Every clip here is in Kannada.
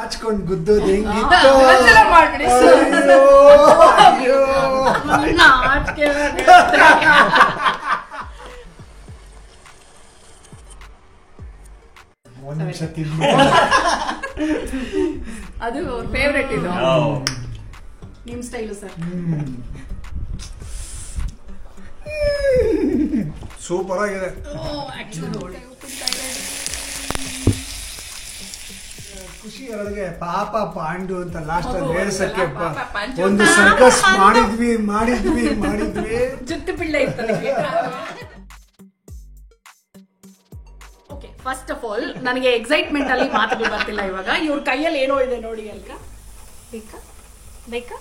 ಹಚ್ಕೊಂಡು ಗುದ್ದೋದು ಹೆಂಗಿತ್ತು ಮಾಡ್ಬಿಡಿ ಒಂದ್ ನಿಮಿಷ ಅದು ಫೇವ್ರೆಟ್ ಇದು ನಿಮ್ ಸ್ಟೈಲು ಸರ್ ಸೂಪರ್ ಆಗಿದೆ ಖುಷಿ ಒಳಗೆ ಪಾಪ ಪಾಂಡು ಅಂತ ಲಾಸ್ಟ್ ಅಲ್ಲಿ ಹೇಳ್ಸಕ್ಕೆ ಒಂದು ಸರ್ಕಸ್ ಮಾಡಿದ್ವಿ ಜುಟ್ಟು ಪಿಳ್ಳೆ ಇರ್ತದೆ. ಫಸ್ಟ್ ಆಫ್ ಆಲ್ ನನಗೆ ಎಕ್ಸೈಟ್ಮೆಂಟ್ ಅಲ್ಲಿ ಮಾತುಗಳು ಬರ್ತಿಲ್ಲ ಇವಾಗ. ಇವ್ರ ಕೈಯಲ್ಲಿ ಏನೋ ಇದೆ ನೋಡಿ ಅಲ್ಕ ಬೇಕಾ.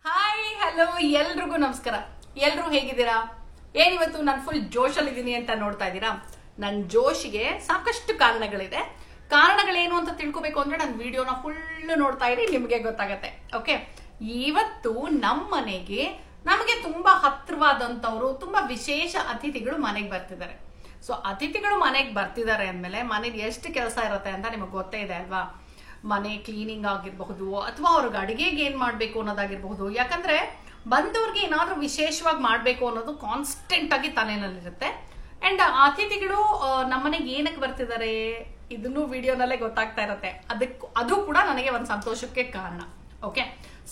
ಹಾಯ್ ಹಲೋ ಎಲ್ರಿಗೂ ನಮಸ್ಕಾರ. ಎಲ್ರು ಹೇಗಿದ್ದೀರಾ? ಏನಿವತ್ತು ನಾನು ಫುಲ್ ಜೋಶಲ್ಲಿ ಇದ್ದೀನಿ ಅಂತ ನೋಡ್ತಾ ಇದ್ದೀರಾ. ನನ್ನ ಜೋಶಿಗೆ ಸಾಕಷ್ಟು ಕಾರಣಗಳಿದೆ. ಕಾರಣಗಳೇನು ಅಂತ ತಿಳ್ಕೊಬೇಕು ಅಂದ್ರೆ ನನ್ನ ವಿಡಿಯೋನ ಫುಲ್ ನೋಡ್ತಾ ಇರಿ, ನಿಮಗೆ ಗೊತ್ತಾಗತ್ತೆ. ಓಕೆ, ಇವತ್ತು ನಮ್ಮ ಮನೆಗೆ ನಮಗೆ ತುಂಬಾ ಹತ್ರವಾದಂತವ್ರು ತುಂಬಾ ವಿಶೇಷ ಅತಿಥಿಗಳು ಮನೆಗೆ ಬರ್ತಿದ್ದಾರೆ. ಸೊ ಅತಿಥಿಗಳು ಮನೆಗೆ ಬರ್ತಿದ್ದಾರೆ ಅಂದ್ಮೇಲೆ ಮನೇಲಿ ಎಷ್ಟು ಕೆಲಸ ಇರುತ್ತೆ ಅಂತ ನಿಮಗೆ ಗೊತ್ತೇ ಇದೆ ಅಲ್ವಾ. ಮನೆ ಕ್ಲೀನಿಂಗ್ ಆಗಿರಬಹುದು ಅಥವಾ ಅವ್ರಿಗೆ ಅಡಿಗೆಗೆ ಏನ್ ಮಾಡ್ಬೇಕು ಅನ್ನೋದಾಗಿರ್ಬಹುದು. ಯಾಕಂದ್ರೆ ಬಂದವ್ರಿಗೆ ಏನಾದ್ರೂ ವಿಶೇಷವಾಗಿ ಮಾಡ್ಬೇಕು ಅನ್ನೋದು ಕಾನ್ಸ್ಟೆಂಟ್ ಆಗಿ ತಲೆನಲ್ಲಿರುತ್ತೆ. ಅಂಡ್ ಅತಿಥಿಗಳು ನಮ್ಮನೆಗೆ ಏನಕ್ಕೆ ಬರ್ತಿದ್ದಾರೆ ಇದನ್ನು ವಿಡಿಯೋನಲ್ಲೇ ಗೊತ್ತಾಗ್ತಾ ಇರತ್ತೆ. ಅದು ಕೂಡ ನನಗೆ ಒಂದು ಸಂತೋಷಕ್ಕೆ ಕಾರಣ. ಓಕೆ,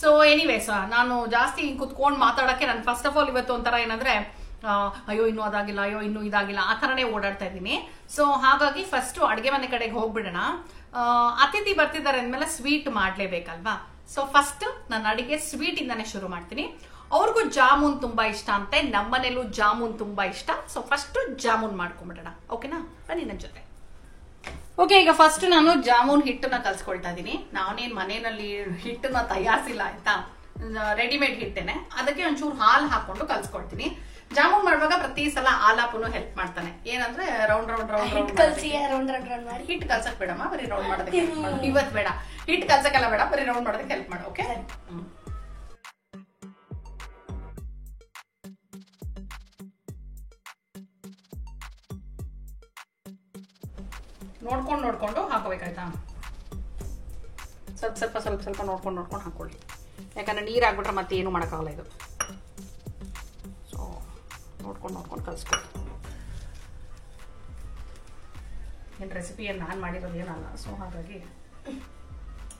ಸೊ ಎನಿವೇಸ್ ನಾನು ಜಾಸ್ತಿ ಕುತ್ಕೊಂಡು ಮಾತಾಡಕ್ಕೆ ನಾನು ಫಸ್ಟ್ ಆಫ್ ಆಲ್ ಇವತ್ತು ಒಂಥರ ಏನಂದ್ರೆ ಅಯ್ಯೋ ಇನ್ನೂ ಅದಾಗಿಲ್ಲ, ಅಯ್ಯೋ ಇನ್ನೂ ಇದಾಗಿಲ್ಲ, ಆ ಥರನೇ ಓಡಾಡ್ತಾ ಇದ್ದೀನಿ. ಸೊ ಹಾಗಾಗಿ ಫಸ್ಟ್ ಅಡುಗೆ ಮನೆ ಕಡೆಗೆ ಹೋಗ್ಬಿಡೋಣ. ಅತಿಥಿ ಬರ್ತಿದ್ದಾರೆ ಅಂದಮೇಲೆ ಸ್ವೀಟ್ ಮಾಡಲೇಬೇಕಲ್ವಾ. ಸೊ ಫಸ್ಟ್ ನಾನು ಅಡಿಗೆ ಸ್ವೀಟ್ ಇಂದಾನೆ ಶುರು ಮಾಡ್ತೀನಿ. ಅವ್ರಿಗೂ ಜಾಮೂನ್ ತುಂಬಾ ಇಷ್ಟ ಅಂತೆ, ನಮ್ಮನೇಲೂ ಜಾಮೂನ್ ತುಂಬಾ ಇಷ್ಟ. ಸೊ ಫಸ್ಟ್ ಜಾಮೂನ್ ಮಾಡ್ಕೊಂಡ್ಬಿಡೋಣ. ಓಕೆನಾ, ಬನ್ನಿ ನನ್ನ ಜೊತೆ. ಓಕೆ, ಈಗ ಫಸ್ಟ್ ನಾನು ಜಾಮೂನ್ ಹಿಟ್ಟನ್ನ ಕಲ್ಸ್ಕೊಳ್ತಾ ಇದ್ದೀನಿ. ನಾನೇನ್ ಮನೆಯಲ್ಲಿ ಹಿಟ್ಟನ್ನ ತಯಾರಿಸಿಲ್ಲ ಆಯ್ತಾ, ರೆಡಿಮೇಡ್ ಹಿಟ್ಟೇನೆ. ಅದಕ್ಕೆ ಒಂಚೂರು ಹಾಲು ಹಾಕೊಂಡು ಕಲ್ಸ್ಕೊಳ್ತೀನಿ. ಜಾಮೂನ್ ಮಾಡುವಾಗ ಪ್ರತಿ ಸಲ ಆಲಾಪನು ಹೆಲ್ಪ್ ಮಾಡ್ತಾನೆ. ಏನಂದ್ರೆ ರೌಂಡ್ ಮಾಡಿ ಹಿಟ್ಟು ಕಲ್ಸಕ್ ಬೇಡಮ್ಮ, ಬರೀ ರೌಂಡ್ ಮಾಡೋದಕ್ಕೆ ಇವತ್ತು ಬೇಡ. ಹಿಟ್ಟು ಕಲ್ಸಕ್ಕೆಲ್ಲ ಬೇಡ, ಬರೀ ರೌಂಡ್ ಮಾಡೋದಕ್ಕೆ ಹೆಲ್ಪ್ ಮಾಡು. ಓಕೆ, ನೋಡ್ಕೊಂಡು ಹಾಕೋಬೇಕಾಯ್ತಾ. ಸ್ವಲ್ಪ ನೋಡ್ಕೊಂಡು ಹಾಕೊಳ್ಳಿ. ಯಾಕಂದ್ರೆ ನೀರು ಹಾಕ್ಬಿಟ್ರೆ ಮತ್ತೆ ಏನು ಮಾಡೋಕ್ಕಾಗಲ್ಲ ಇದು. ಸೊ ನೋಡ್ಕೊಂಡು ಕಲಿಸ್ಕೊಳ್ಳಿ. ಏನು ರೆಸಿಪಿಯನ್ನು ನಾನು ಮಾಡಿರೋದು ಏನಲ್ಲ. ಸೊ ಹಾಗಾಗಿ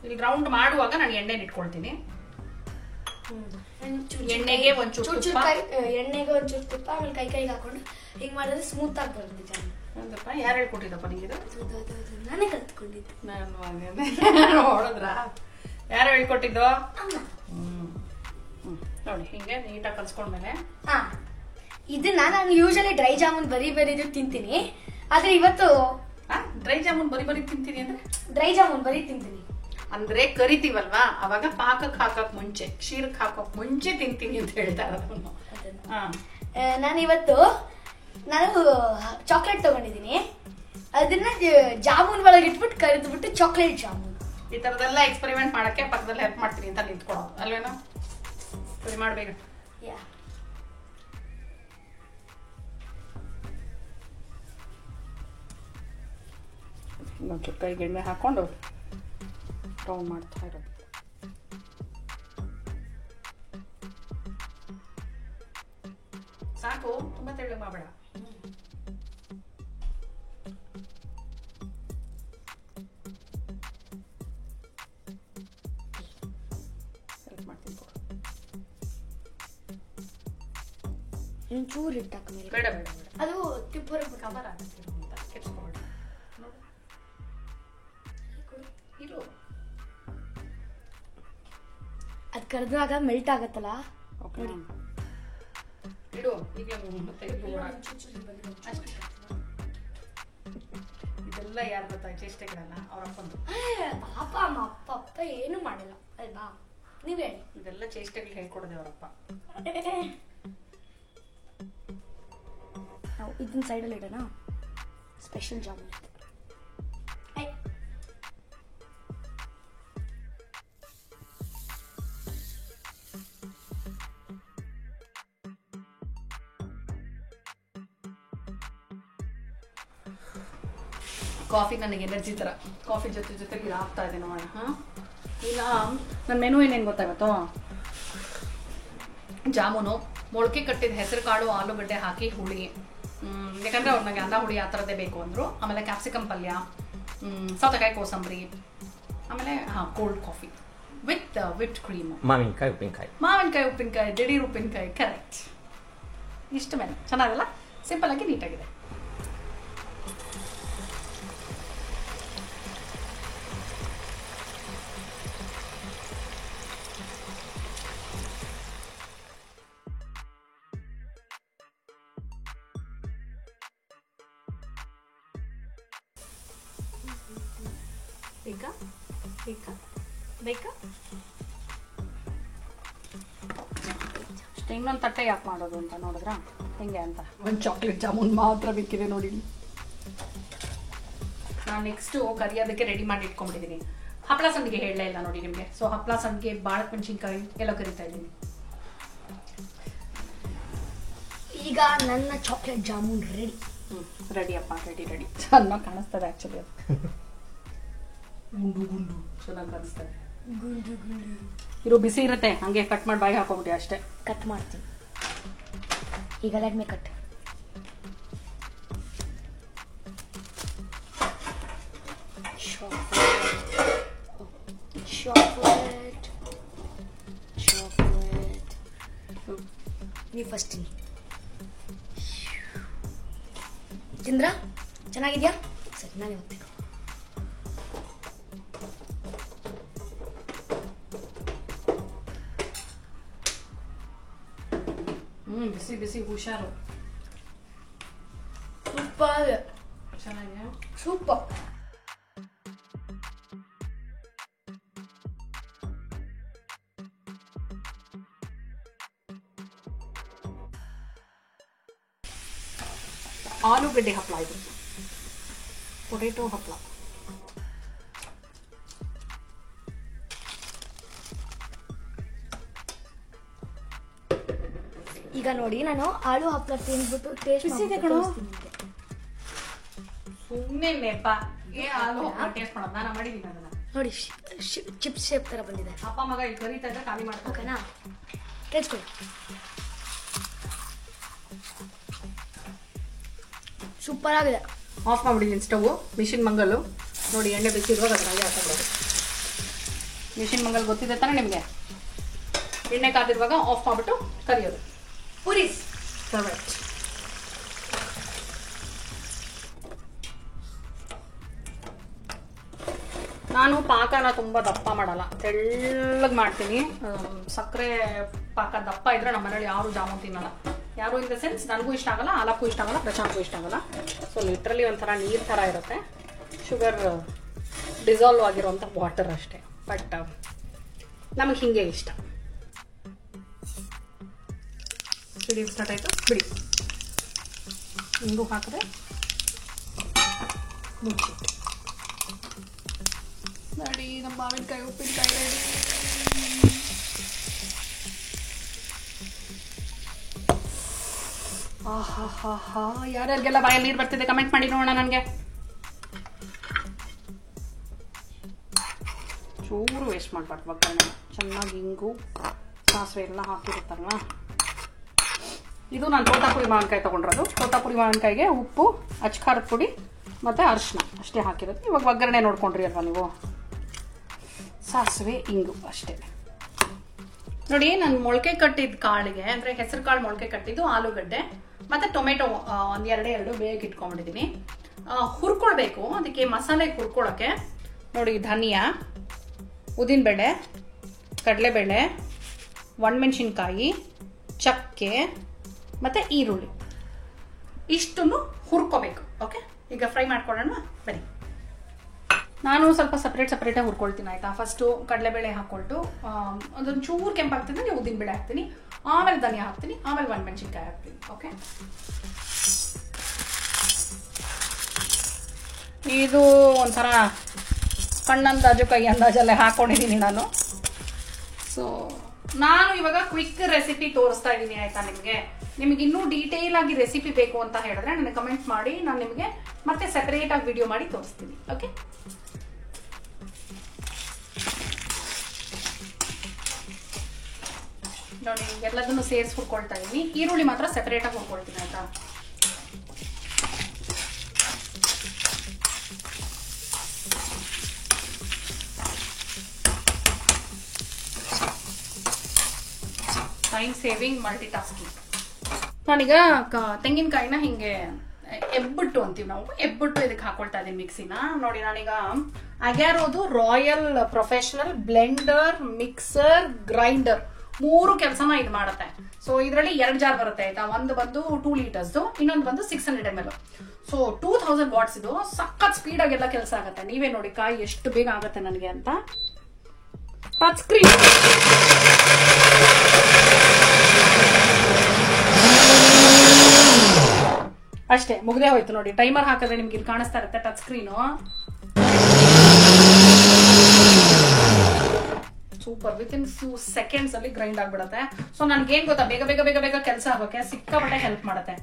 ಇಲ್ಲಿ ರೌಂಡ್ ಮಾಡುವಾಗ ನಾನು ಎಣ್ಣೆನ ಇಟ್ಕೊಳ್ತೀನಿ. ಎಣ್ಣೆಗೆ ಒಂಚೂರು ತುಪ್ಪ ಆಮೇಲೆ ಕೈಗೆ ಹಾಕೊಂಡು ಹಿಂಗೆ ಮಾಡಿದ್ರೆ ಸ್ಮೂತ್ ಆಗಿ ಬರುತ್ತೆ. ಯಾರು ಹೇಳ್ಕೊಟ್ಟಿದ್ದಪ್ಪ ನಿಂಗಿದು? ನಾನೇ ಕಲ್ತ್ಕೊಂಡಿದ್ದು. ನೋಡಿದ್ರ ಯಾರು ಹೇಳ್ಕೊಟ್ಟಿದ್ದು? ನೋಡಿ ಹಿಂಗೆ ನೀಟಾಗಿ ಕಲ್ಸ್ಕೊಂಡ್ಮೇಲೆ ಇದನ್ನ ನಾನು ಯೂಶಲಿ ಡ್ರೈ ಜಾಮೂನ್ ಬರೀ ತಿಂತೀನಿ. ಆದ್ರೆ ಇವತ್ತು ಡ್ರೈ ಜಾಮೂನ್ ಬರೀ ತಿಂತೀನಿ ಅಂದ್ರೆ ಡ್ರೈ ಜಾಮೂನ್ ಬರೀ ತಿಂತೀನಿ ಅಂದ್ರೆ ಕರಿತೀವಲ್ವಾ, ಅವಾಗ ಪಾಕಕ್ಕೆ ಹಾಕಕ್ ಮುಂಚೆ, ಕ್ಷೀರಕ್ಕೆ ಹಾಕಕ್ ಮುಂಚೆ ತಿಂತೀನಿ ಅಂತ ಹೇಳ್ತಾ ಇರೋದು. ನಾನು ಚಾಕ್ಲೇಟ್ ತಗೊಂಡಿದ್ದೀನಿ. ಅದನ್ನ ಜಾಮೂನ್ ಒಳಗೆ ಇಟ್ಬಿಟ್ಟು ಕರಿದ್ಬಿಟ್ಟು ಚಾಕ್ಲೇಟ್ ಜಾಮೂನ್. ಈ ತರದೆಲ್ಲ ಎಕ್ಸ್ಪೆರಿಮೆಂಟ್ ಮಾಡಕ್ಕೆ ಪಕ್ಕದಲ್ಲಿ ಹೆಲ್ಪ್ ಮಾಡ್ತೀನಿ ಅಂತ ನಿಂತ್ಕೊಳ್ಳೋದು ಅಲ್ವೇನೋ. ಸರಿ ಮಾಡ್ಬೇಕು. ಇನ್ನೊಂದು ಕೈಗೆ ಎಣ್ಣೆ ಹಾಕೊಂಡು ರೌಂಡ್ ಮಾಡ್ತಾ ಇರೋದು. ಸಾಕು, ತುಂಬಾ ತೆಳ್ಳಗೆ ಮಾಡಬೇಡ. ಚೂರು ಇಟ್ಟಾಕ ಮೇಲೆ ಬೇಡ ಅದು ತಿಪ್ಪರ ಕವರ್ ಆಗುತ್ತೆ ಅಂತ ಕೆಡ್ಸ್ಕೊಬೇಡ. ಇರು, ಅದು ಕರೆದಾಗ ಮೆಲ್ಟ್ ಆಗತ್ತಲ್ಲ. ಓಕೆ ಇಡು. ಈಗ ಮತ್ತೆ ಇದೆಲ್ಲ ಯಾರು ಗೊತ್ತಾ ಚೇಷ್ಟೆಗಳಲ್ಲ, ಅವ್ರ ಅಪ್ಪಂದು. ಪಾಪ ಅಪ್ಪ ಏನು ಮಾಡಿಲ್ಲ ಅಲ್ವಾ, ನೀವ್ ಹೇಳಿ. ಇದೆಲ್ಲ ಚೇಷ್ಟೆಗಳು ಹೇಳ್ಕೊಡದೆ ಅವರಪ್ಪ. ನಾವು ಇದನ್ನ ಸೈಡಲ್ಲಿ ಇಡೋಣ. ಸ್ಪೆಷಲ್ ಜಾಮೂನ್ ಕಾಫಿ ನನಗೆ ಎನರ್ಜಿ ಥರ. ಕಾಫಿ ಜೊತೆಗೆ ಇದು ಹಾಕ್ತಾ ಇದೆ ನೋಡೋಣ. ಈಗ ನನ್ನ ಮೆನು ಏನೇನು ಗೊತ್ತಾಗುತ್ತೋ, ಜಾಮೂನು, ಮೊಳಕೆ ಕಟ್ಟಿದ ಹೆಸರು ಕಾಳು, ಆಲೂಗಡ್ಡೆ ಹಾಕಿ ಹುಳಿ, ಯಾಕಂದರೆ ಅವ್ರು ನನಗೆ ಅನ್ನ ಹುಳಿ ಆ ಥರದ್ದೇ ಬೇಕು ಅಂದರು. ಆಮೇಲೆ ಕ್ಯಾಪ್ಸಿಕಮ್ ಪಲ್ಯ, ಸೌತೆಕಾಯಿ ಕೋಸಂಬರಿ, ಆಮೇಲೆ cold coffee with whipped cream, ಮಾವಿನಕಾಯಿ ಉಪ್ಪಿನಕಾಯಿ, ದಿಢೀರ್ ಉಪ್ಪಿನಕಾಯಿ. ಕರೆಕ್ಟ್. ಇಷ್ಟು ಮೇಲೆ ಚೆನ್ನಾಗಲ್ಲ, ಸಿಂಪಲ್ ಆಗಿ ನೀಟಾಗಿದೆ. ಇನ್ನೊಂದು ತಟ್ಟೆ ಯಾಕೆ ಮಾಡೋದು ಅಂತ ನೋಡಿದ್ರ ಹೆಂಗೆ ಅಂತ. ಒಂದು ಚಾಕ್ಲೇಟ್ ಜಾಮೂನ್ ಮಾತ್ರ ಬೇಕಿದೆ ನೋಡಿ. ನಾನು ನೆಕ್ಸ್ಟು ಕರಿಯೋದಕ್ಕೆ ರೆಡಿ ಮಾಡಿ ಇಟ್ಕೊಂಡ್ಬಿಟ್ಟಿದ್ದೀನಿ. ಹಪ್ಪಳ ಸಂಡಿಗೆ ಹೇಳಲೇ ಇಲ್ಲ ನೋಡಿ ನಿಮಗೆ. ಸೊ ಹಪ್ಪಳ ಸಂಡಿಗೆ, ಬಾಳಕ್ ಮೆಣಸಿನ್ಕಾಯಿ ಎಲ್ಲ ಕರಿತಾ ಇದ್ದೀನಿ. ಈಗ ನನ್ನ ಚಾಕ್ಲೇಟ್ ಜಾಮೂನ್ ರೆಡಿ. ರೆಡಿ ಅಪ್ಪ, ರೆಡಿ. ಚೆನ್ನಾಗಿ ಕಾಣಿಸ್ತದೆ ಆ್ಯಕ್ಚುಲಿ. ಅದು ಗುಂಡು ಚೆನ್ನಾಗಿ ಕಾಣಿಸ್ತದೆ. ಇರೋ ಬಿಸಿ ಇರುತ್ತೆ, ಹಂಗೆ ಕಟ್ ಮಾಡಿ ಬಾಯಿ ಹಾಕೊಂಬಿಟ್ಟು ಅಷ್ಟೇ. ಕಟ್ ಮಾಡ್ತೀನಿ ಈಗ. Let me cut. ಚಾಕ್ಲೇಟ್ ನೀ ಫಸ್ಟ್ ಚಂದ್ರ ಚೆನ್ನಾಗಿದ್ಯಾ? ಸರಿ, ನಾನೇ ಹೋಗ್ಬೇಕು. ಬಿಸಿ ಬಿಸಿ ಹುಷಾರು. ಸೂಪರ್. ಚೆನ್ನಾಗಿದೆ. ಸೂಪರ್. ಆಲೂಗಡ್ಡೆ ಹಪ್ಪಳ ಇದು, ಪೊಟೇಟೊ ಹಪ್ಪಳ. ಈಗ ನೋಡಿ, ನಾನು ಆಲೂ ಹಪ್ಪಳ ತಿಂದ್ಬಿಟ್ಟು ಟೇಸ್ಟ್ ಸುಮ್ಮನೆ ನೆಪ. ಆಲೂ ಹಪ್ಪಳ ಟೇಸ್ಟ್ ಮಾಡೋದು ನಾನು ಮಾಡಿದ್ದೀನಿ. ಅದನ್ನ ನೋಡಿ, ಚಿಪ್ಸ್ ಶೇಪ್ ತರ ಬಂದಿದೆ. ಅಪ್ಪ ಮಗ ಇಲ್ಲಿ ಕರೀತಾ ಇದ್ದ, ಖಾಲಿ ಮಾಡ್ತಾ. ಓಕೆನಾ? ಟೇಸ್ಟ್ಕೊಳ್ಳಿ. ಸೂಪರ್ ಆಗಿದೆ. ಆಫ್ ಮಾಡಿಬಿಟ್ಟಿದ್ದೀನಿ ಸ್ಟವ್. ಮಿಷಿನ್ ಮಂಗಲ್ಲು ನೋಡಿ, ಎಣ್ಣೆ ಬಿಸಿರುವಾಗ ಅದ್ರಾಗೆ ಹಾಕೋದು. ಮಿಷಿನ್ ಮಂಗಲ್ ಗೊತ್ತಿದೆ ತಾನೆ ನಿಮಗೆ? ಎಣ್ಣೆ ಕಾದಿರುವಾಗ ಆಫ್ ಮಾಡಿಬಿಟ್ಟು ಕರಿಯೋದು. ಪೂರೀಸ್. ಕರೆಕ್ಟ್. ನಾನು ಪಾಕನ ತುಂಬ ದಪ್ಪ ಮಾಡಲ್ಲ, ತೆಳ್ಳಗೆ ಮಾಡ್ತೀನಿ. ಸಕ್ಕರೆ ಪಾಕ ದಪ್ಪ ಇದ್ರೆ ನಮ್ಮ ಮನೇಲಿ ಯಾರು ಜಾಮೂನ್ ತಿನ್ನಲ್ಲ. ಯಾರು ಇನ್ ದ ಸೆನ್ಸ್, ನನಗೂ ಇಷ್ಟ ಆಗಲ್ಲ, ಆಲಕ್ಕೂ ಇಷ್ಟ ಆಗಲ್ಲ, ಪ್ರಶಾಂತ್ಗೂ ಇಷ್ಟ ಆಗಲ್ಲ. ಸೊ ಲಿಟ್ರಲಿ ಒಂಥರ ನೀರು ಥರ ಇರುತ್ತೆ, ಶುಗರ್ ಡಿಸಾಲ್ವ್ ಆಗಿರೋಂಥ ವಾಟರ್ ಅಷ್ಟೇ. ಬಟ್ ನಮಗೆ ಹಿಂಗೆ ಇಷ್ಟ. ಸಿಡಿ ಸ್ಟಾರ್ಟ್ ಆಯಿತು, ಬಿಡಿ. ಹಿಂಗೂ ಹಾಕಿದ್ರೆ ಮುಚ್ಚಿಟ್ಟು ನೋಡಿ, ನಮ್ಮ ಮಾವಿನಕಾಯಿ ಉಪ್ಪಿನಕಾಯಿ ರೆಡಿ. ಆಹಾ, ಯಾರ್ಯಾರಿಗೆಲ್ಲ ಬಾಯಲ್ಲಿ ನೀರು ಬರ್ತಿದೆ ಕಮೆಂಟ್ ಮಾಡಿ ನೋಡೋಣ. ನನಗೆ ಚೂರು ವೇಸ್ಟ್ ಮಾಡಬಾರ್ದು. ಒಗ್ಗರಣೆ ಚೆನ್ನಾಗಿ ಹಿಂಗು ಸಾಸಿವೆ ಎಲ್ಲ ಹಾಕಿರುತ್ತಲ್ವ. ಇದು ನಾನು ತೋತಾಪುರಿ ಮಾವಿನಕಾಯಿ ತೊಗೊಂಡಿರೋದು. ತೋತಾಪುರಿ ಮಾವಿನಕಾಯಿಗೆ ಉಪ್ಪು, ಅಚ್ಕಾರದ ಪುಡಿ ಮತ್ತು ಅರಿಶಿನ ಅಷ್ಟೇ ಹಾಕಿರೋದು. ಇವಾಗ ಒಗ್ಗರಣೆ ನೋಡ್ಕೊಂಡ್ರಿ ಅಲ್ವಾ ನೀವು, ಸಾಸಿವೆ ಹಿಂಗು ಅಷ್ಟೇ. ನೋಡಿ, ನಾನು ಮೊಳಕೆ ಕಟ್ಟಿದ ಕಾಳಿಗೆ, ಅಂದರೆ ಹೆಸರು ಕಾಳು ಮೊಳಕೆ ಕಟ್ಟಿದ್ದು, ಆಲೂಗಡ್ಡೆ ಮತ್ತು ಟೊಮೆಟೊ ಒಂದು ಎರಡು ಬೇಗ ಇಟ್ಕೊಂಡ್ಬಿಟ್ಟಿದ್ದೀನಿ. ಹುರ್ಕೊಳ್ಬೇಕು. ಅದಕ್ಕೆ ಮಸಾಲೆ ಹುರ್ಕೊಳ್ಳೋಕ್ಕೆ ನೋಡಿ, ಧನಿಯಾ, ಉದ್ದಿನಬೇಳೆ, ಕಡಲೆಬೇಳೆ, ಒಣಮೆಣಸಿನ್ಕಾಯಿ, ಚಕ್ಕೆ ಮತ್ತು ಈರುಳ್ಳಿ ಇಷ್ಟನ್ನು ಹುರ್ಕೋಬೇಕು. ಓಕೆ, ಈಗ ಫ್ರೈ ಮಾಡ್ಕೊಳ್ಳೋಣ ಬನ್ನಿ. ನಾನು ಸ್ವಲ್ಪ ಸಪ್ರೇಟಾಗಿ ಹುರ್ಕೊಳ್ತೀನಿ ಆಯಿತಾ. ಫಸ್ಟು ಕಡಲೆಬೇಳೆ ಹಾಕ್ಕೊಳ್ತು, ಅದೊಂದು ಚೂರು ಕೆಂಪಾಗ್ತಿದ್ರೆ ನೀವು ಉದ್ದಿನಬೇಳೆ ಹಾಕ್ತೀನಿ, ಆಮೇಲೆ ಧನಿಯಾ ಹಾಕ್ತೀನಿ, ಆಮೇಲೆ ಒಣಮೆಣಸಿನ್ಕಾಯಿ ಹಾಕ್ತೀನಿ. ಓಕೆ, ಇದು ಒಂಥರ ಕಣ್ಣಂದಾಜು ಕೈ ಅಂದಾಜಲ್ಲೇ ಹಾಕ್ಕೊಂಡಿದ್ದೀನಿ ನಾನು. ಸೊ ನಾನು ಇವಾಗ ಕ್ವಿಕ್ ರೆಸಿಪಿ ತೋರಿಸ್ತಾ ಇದ್ದೀನಿ ಆಯಿತಾ. ನಿಮಗೆ ಇನ್ನೂ ಡೀಟೇಲ್ ಆಗಿ ರೆಸಿಪಿ ಬೇಕು ಅಂತ ಹೇಳಿದ್ರೆ ನನಗೆ ಕಮೆಂಟ್ ಮಾಡಿ, ನಾನು ನಿಮಗೆ ಮತ್ತೆ ಸೆಪರೇಟ್ ಆಗಿ ವಿಡಿಯೋ ಮಾಡಿ ತೋರಿಸ್ತೀನಿ. ಓಕೆ, ನೋಡಿ ಎಲ್ಲದನ್ನು ಸೇರಿಸಿ ಹುರ್ಕೊಳ್ತಾ ಇದೀನಿ. ಈರುಳ್ಳಿ ಮಾತ್ರ ಸೆಪರೇಟ್ ಆಗಿ ಹುರ್ಕೊಳ್ತೀನಿ ಆಯ್ತಾ. Time saving, multi tasking. ನಾನೀಗ ತೆಂಗಿನಕಾಯಿನ ಹಿಂಗೆ ಎಬ್ಬಿಟ್ಟು ಅಂತೀವಿ ನಾವು, ಎಬ್ಬಿಟ್ಟು ಇದಕ್ಕೆ ಹಾಕೊಳ್ತಾ ಇದೀನಿ ಮಿಕ್ಸಿನ. ನೋಡಿ ನಾನೀಗ ಅಗ್ಯಾರೋದು royal professional blender, mixer, grinder 3 ಕೆಲಸನ ಇದು ಮಾಡುತ್ತೆ. ಸೊ ಇದರಲ್ಲಿ 2 ಜಾರ್ ಬರುತ್ತೆ ಆಯ್ತಾ. ಒಂದು ಬಂದು 2 ಲೀಟರ್ಸ್, ಇನ್ನೊಂದು ಬಂದು 600 ml. So 2000 what's. ಇದು ಸಖತ್ ಸ್ಪೀಡ್ ಆಗೆಲ್ಲ ಕೆಲಸ ಆಗುತ್ತೆ. ನೀವೇ ನೋಡಿ ಕಾಯಿ ಎಷ್ಟು ಬೇಗ ಆಗುತ್ತೆ ನನಗೆ ಅಂತ. ಟಚ್ ಸ್ಕ್ರೀನ್ ಅಷ್ಟೇ, ಮುಗ್ದೇ ಹೋಯ್ತು. ನೋಡಿ ಟೈಮರ್ ಹಾಕಿದ್ರೆ ನಿಮ್ಗೆ ಇಲ್ಲಿ ಕಾಣಿಸ್ತಾ ಇರುತ್ತೆ touch screen. Super, within few seconds ಅಲ್ಲಿ ಗ್ರೈಂಡ್ ಆಗ್ಬಿಡುತ್ತೆ. ಸೊ ನನ್ಗೇನ್ ಗೊತ್ತಾ, ಬೇಗ ಬೇಗ ಬೇಗ ಬೇಗ ಕೆಲಸ ಆಗೋಕೆ ಸಿಕ್ಕಾಪಟ್ಟೆ ಹೆಲ್ಪ್ ಮಾಡುತ್ತೆ.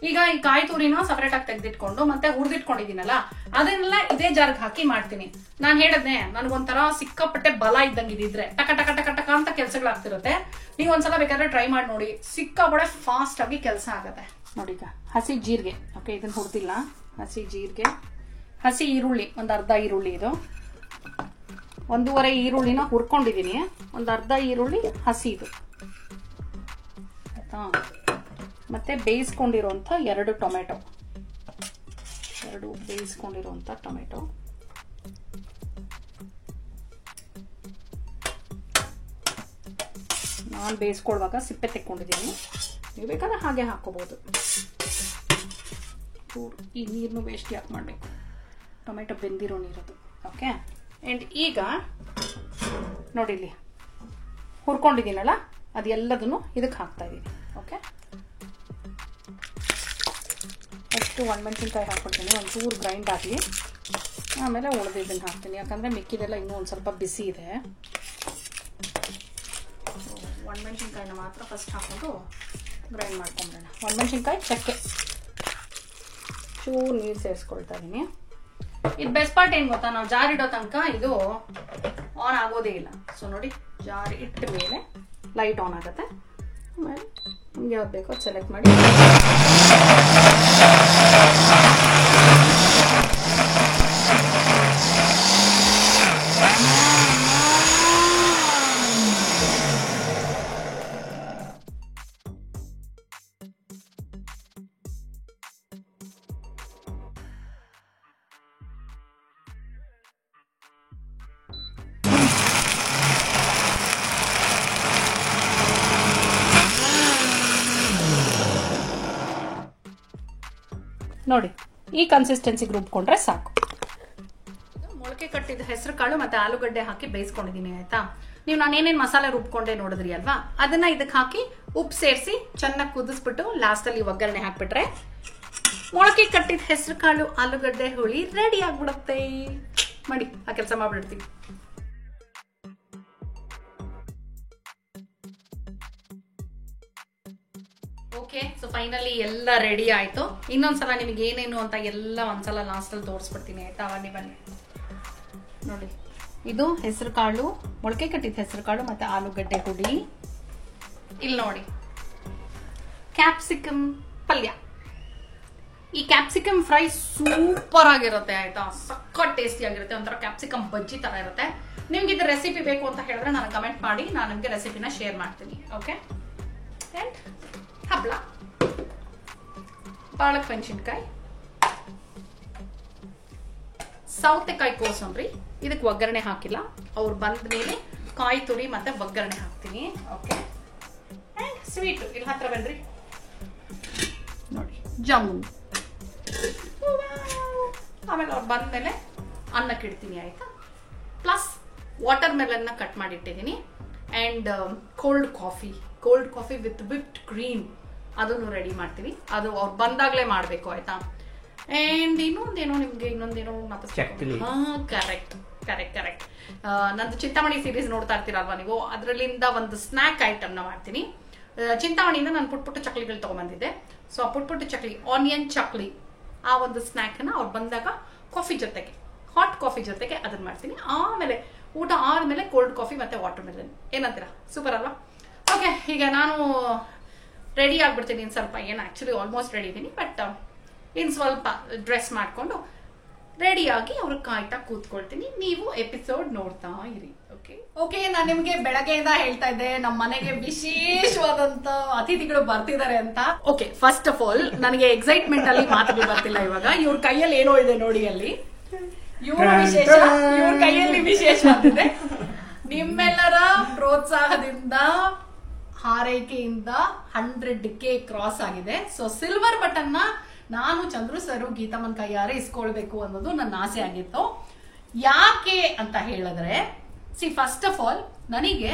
ಈಗ ಈ ಕಾಯಿ ತುರಿನ ಸಪರೇಟ್ ಆಗಿ ತೆಗೆದಿಟ್ಕೊಂಡು ಮತ್ತೆ ಹುರಿದಿಟ್ಕೊಂಡಿದ್ದೀನಲ್ಲ, ಅದನ್ನೆಲ್ಲ ಇದೇ ಜಾರ್ಗೆ ಹಾಕಿ ಮಾಡ್ತೀನಿ. ನಾನು ಹೇಳದ್ನೆ, ನನಗೊಂಥರ ಸಿಕ್ಕಾಪಟ್ಟೆ ಬಲ ಇದ್ದಂಗೆ ಇದಿದ್ರೆ ಟಕ ಟಕ ಟಕ ಟಕ ಅಂತ ಕೆಲಸಗಳಾಗ್ತಿರುತ್ತೆ. ನೀವು ಒಂದ್ಸಲ ಬೇಕಾದ್ರೆ ಟ್ರೈ ಮಾಡಿ ನೋಡಿ, ಸಿಕ್ಕಾಪಟ್ಟೆ ಫಾಸ್ಟ್ ಆಗಿ ಕೆಲಸ ಆಗುತ್ತೆ. ನೋಡಿ ಈಗ ಹಸಿ ಜೀರಿಗೆ, ಓಕೆ ಇದನ್ನ ಹುರಿದಿಲ್ಲ. ಹಸಿ ಜೀರಿಗೆ, ಹಸಿ ಈರುಳ್ಳಿ, ಒಂದು ಅರ್ಧ ಈರುಳ್ಳಿ, ಇದು 1.5 ಈರುಳ್ಳಿನ ಹುರ್ಕೊಂಡಿದೀನಿ. ಒಂದು ಅರ್ಧ ಈರುಳ್ಳಿ ಹಸಿ ಇದು ಆಯ್ತಾ. ಮತ್ತೆ ಬೇಯಿಸ್ಕೊಂಡಿರುವಂತ 2 ಟೊಮೆಟೊ, 2 ಬೇಯಿಸ್ಕೊಂಡಿರುವಂತ ಟೊಮೆಟೊ. ನಾನು ಬೇಯಿಸ್ಕೊಳ್ಳುವಾಗ ಸಿಪ್ಪೆ ತೆಕ್ಕೊಂಡಿದ್ದೀನಿ, ನೀವು ಬೇಕಾದ್ರೆ ಹಾಗೆ ಹಾಕೋಬಹುದು. ಈ ನೀರನ್ನು ವೇಸ್ಟ್ ಯಾಕೆ ಮಾಡಬೇಕು, ಟೊಮೆಟೊ ಬೆಂದಿರೋ ನೀರದು. ಓಕೆ, ಅಂಡ್ ಈಗ ನೋಡಿ ಇಲ್ಲಿ ಹುರ್ಕೊಂಡಿದ್ದೀನಲ್ಲ, ಅದೆಲ್ಲದನ್ನು ಇದಕ್ಕೆ ಹಾಕ್ತಾ ಇದ್ದೀನಿ. ಓಕೆ, ಫಸ್ಟು ಒಣಮೆಣಸಿನ್ಕಾಯಿ ಹಾಕ್ಕೊಳ್ತೀನಿ, ಒಂಚೂರು ಗ್ರೈಂಡ್ ಆಗಲಿ, ಆಮೇಲೆ ಉಳಿದಿದ್ದನ್ನು ಹಾಕ್ತೀನಿ. ಯಾಕಂದರೆ ಮಿಕ್ಕಿದೆಲ್ಲ ಇನ್ನೂ ಒಂದು ಸ್ವಲ್ಪ ಬಿಸಿ ಇದೆ. ಒಣಮೆಣಸಿನ್ಕಾಯಿನ ಮಾತ್ರ ಫಸ್ಟ್ ಹಾಕೊಂಡು ಗ್ರೈಂಡ್ ಮಾಡ್ಕೊಂಬಿಡೋಣ. ಒಣಮೆಣಸಿನ್ಕಾಯಿ, ಚಕ್ಕೆ, ಚೂರು ನೀರು ಸೇರಿಸ್ಕೊಳ್ತಾ ಇದ್ದೀನಿ. ಇದು ಬೆಸ್ಟ್ ಪಾರ್ಟ್ ಏನು ಗೊತ್ತಾ, ನಾವು ಜಾರ್ ಇಡೋ ತನಕ ಇದು ಆನ್ ಆಗೋದೇ ಇಲ್ಲ. ಸೊ ನೋಡಿ, ಜಾರ್ ಇಟ್ಟ ಮೇಲೆ ಲೈಟ್ ಆನ್ ಆಗುತ್ತೆ. ಆಮೇಲೆ ನಿಮ್ಗೆ ಯಾವ್ದು ಬೇಕೋ ಸೆಲೆಕ್ಟ್ ಮಾಡಿ. ನೋಡಿ ಈ ಕನ್ಸಿಸ್ಟೆನ್ಸಿಗೆ ರುಬ್ಕೊಂಡ್ರೆ ಸಾಕು. ಮೊಳಕೆ ಕಟ್ಟಿದ ಹೆಸರು ಕಾಳು ಮತ್ತೆ ಆಲೂಗಡ್ಡೆ ಹಾಕಿ ಬೇಯಿಸ್ಕೊಂಡಿದ್ದೀನಿ ಆಯ್ತಾ. ನೀವು ನಾನೇನೇನು ಮಸಾಲೆ ರುಬ್ಕೊಂಡೆ ನೋಡಿದ್ರಿ ಅಲ್ವಾ, ಅದನ್ನ ಇದಕ್ಕೆ ಹಾಕಿ ಉಪ್ಪು ಸೇರಿಸಿ ಚೆನ್ನಾಗಿ ಕುದಿಸ್ಬಿಟ್ಟು ಲಾಸ್ಟ್ ಅಲ್ಲಿ ಒಗ್ಗರಣೆ ಹಾಕ್ಬಿಟ್ರೆ ಮೊಳಕೆ ಕಟ್ಟಿದ ಹೆಸರು ಕಾಳು ಆಲೂಗಡ್ಡೆ ಹುಳಿ ರೆಡಿ ಆಗ್ಬಿಡುತ್ತೆ. ಮಾಡಿ ಆ ಕೆಲಸ ಮಾಡ್ಬಿಡ್ತೀವಿ. ಓಕೆ, ಸೊ ಫೈನಲಿ ಎಲ್ಲ ರೆಡಿ ಆಯ್ತು. ಇನ್ನೊಂದ್ಸಲ ನಿಮಗೆ ಏನೇನು ಅಂತ ಎಲ್ಲ ಒಂದ್ಸಲ ಲಾಸ್ಟ್ ಅಲ್ಲಿ ತೋರಿಸ್ಬಿಡ್ತೀನಿ ಆಯ್ತಾ. ಬನ್ನಿ ನೋಡಿ, ಇದು ಹೆಸರು ಕಾಳು, ಮೊಳಕೆ ಕಟ್ಟಿದ ಹೆಸರು ಕಾಳು ಮತ್ತೆ ಆಲೂಗಡ್ಡೆ ಹುಳಿ. ಇಲ್ಲಿ ನೋಡಿ ಕ್ಯಾಪ್ಸಿಕಮ್ ಪಲ್ಯ. ಈ ಕ್ಯಾಪ್ಸಿಕಮ್ ಫ್ರೈ ಸೂಪರ್ ಆಗಿರುತ್ತೆ ಆಯ್ತಾ, ಸಖತ್ ಟೇಸ್ಟಿ ಆಗಿರುತ್ತೆ. ಒಂಥರ ಕ್ಯಾಪ್ಸಿಕಮ್ ಬಜ್ಜಿ ತರ ಇರುತ್ತೆ. ನಿಮ್ಗೆ ಇದು ರೆಸಿಪಿ ಬೇಕು ಅಂತ ಹೇಳಿದ್ರೆ ನಾನು ಕಮೆಂಟ್ ಮಾಡಿ, ನಾನು ನಿಮ್ಗೆ ರೆಸಿಪಿನ ಶೇರ್ ಮಾಡ್ತೀನಿ. ಓಕೆ, ಅಂಡ್ ಹಪ್ಪಳ, ಪಾಲಕ್ ಮೆಣಸಿನ್ಕಾಯಿ, ಸೌತೆಕಾಯಿ ಕೋಸಂಬರಿ. ಇದಕ್ಕೆ ಒಗ್ಗರಣೆ ಹಾಕಿಲ್ಲ, ಅವ್ರು ಬಂದ ಮೇಲೆ ಕಾಯಿ ತುರಿ ಮತ್ತೆ ಒಗ್ಗರಣೆ ಹಾಕ್ತೀನಿ. ಓಕೆ, ಅಂಡ್ ಸ್ವೀಟ್ ಇಲ್ಲಿ ಹತ್ರ ಬನ್ರಿ ನೋಡಿ, ಜಾಮೂನ್. ಆಮೇಲೆ ಅವ್ರು ಬಂದ್ಮೇಲೆ ಅನ್ನಕ್ಕೆ ಇಡ್ತೀನಿ ಆಯ್ತಾ. ಪ್ಲಸ್ ವಾಟರ್ ಮೆಲನ್ನ ಕಟ್ ಮಾಡಿ ಇಟ್ಟಿದ್ದೀನಿ. And cold coffee with whipped cream ಅದನ್ನು ರೆಡಿ ಮಾಡ್ತೀವಿ. ಅದು ಅವ್ರು ಬಂದಾಗ್ಲೇ ಮಾಡ್ಬೇಕು ಆಯ್ತಾ. ಅಂಡ್ ಇನ್ನೊಂದೇನೋ ನಿಮ್ಗೆ ಕರೆಕ್ಟ್ ನಂದು ಚಿಂತಾಮಣಿ ಸೀರೀಸ್ ನೋಡ್ತಾ ಇರ್ತೀರಲ್ವಾ ನೀವು, ಅದರಲ್ಲಿಂದ ಒಂದು ಸ್ನಾಕ್ ಐಟಮ್ ನ ಮಾಡ್ತೀನಿ. ಚಿಂತಾಮಣಿಯಿಂದ ನಾನು ಪುಟ್ಟ ಚಕ್ಲಿಗಳು ತಗೊಂಡ್ಬಂದಿದ್ದೆ. ಸೊ ಆ ಪುಟ್ಟ ಚಕ್ಲಿ, ಆನಿಯನ್ ಚಕ್ಲಿ ಆ ಒಂದು ಸ್ನ್ಯಾಕ್ನ ಅವ್ರು ಬಂದಾಗ ಕಾಫಿ ಜೊತೆಗೆ, ಹಾಟ್ ಕಾಫಿ ಜೊತೆಗೆ ಅದನ್ನ ಮಾಡ್ತೀನಿ. ಆಮೇಲೆ ಊಟ ಆದ್ಮೇಲೆ ಕೋಲ್ಡ್ ಕಾಫಿ ಮತ್ತೆ ವಾಟರ್ ಮೆಲನ್. ಏನಂತೀರಾ? ಸೂಪರ್ ಅಲ್ವಾ? ಓಕೆ, ಈಗ ನಾನು ರೆಡಿ ಆಗ್ಬಿಡ್ತೀನಿ ಇನ್ನು ಸ್ವಲ್ಪ. ಏನು ಆಕ್ಚುಲಿ ಆಲ್ಮೋಸ್ಟ್ ರೆಡಿ ಇದ್ದೀನಿ, ಬಟ್ ಇನ್ನು ಸ್ವಲ್ಪ ಡ್ರೆಸ್ ಮಾಡ್ಕೊಂಡು ರೆಡಿಯಾಗಿ ಅವ್ರು ಕಾಯ್ತಾ ಕೂತ್ಕೊಳ್ತೀನಿ. ನೀವು ಎಪಿಸೋಡ್ ನೋಡ್ತಾ ಇರಿ. ಓಕೆ, ನಾನು ನಿಮ್ಗೆ ಬೆಳಗ್ಗೆಯಿಂದ ಹೇಳ್ತಾ ಇದ್ದೆ ನಮ್ಮ ಮನೆಗೆ ವಿಶೇಷವಾದಂತ ಅತಿಥಿಗಳು ಬರ್ತಿದ್ದಾರೆ ಅಂತ. ಓಕೆ, ಫಸ್ಟ್ ಆಫ್ ಆಲ್ ನನಗೆ ಎಕ್ಸೈಟ್ಮೆಂಟ್ ಅಲ್ಲಿ ಮಾತುಗಳು ಬರ್ತಿಲ್ಲ ಇವಾಗ. ಇವ್ರ ಕೈಯಲ್ಲಿ ಏನೋ ಇದೆ ನೋಡಿ, ಅಲ್ಲಿ ಇವ್ರ ವಿಶೇಷ, ಇವ್ರ ಕೈಯಲ್ಲಿ ವಿಶೇಷ ಅಂತಿದೆ. ನಿಮ್ಮೆಲ್ಲರ ಪ್ರೋತ್ಸಾಹದಿಂದ, ಹಾರೈಕೆಯಿಂದ 100K ಕ್ರಾಸ್ ಆಗಿದೆ. ಸೊ ಸಿಲ್ವರ್ ಬಟನ್ ನ ನಾನು ಚಂದ್ರು ಸರ್, ಗೀತಮ್ಮನ್ ಕೈಯಾರೆ ಇಸ್ಕೊಳ್ಬೇಕು ಅನ್ನೋದು ನನ್ನ ಆಸೆ ಆಗಿತ್ತು. ಯಾಕೆ ಅಂತ ಹೇಳಿದ್ರೆ, ಫಸ್ಟ್ ಆಫ್ ಆಲ್ ನನಗೆ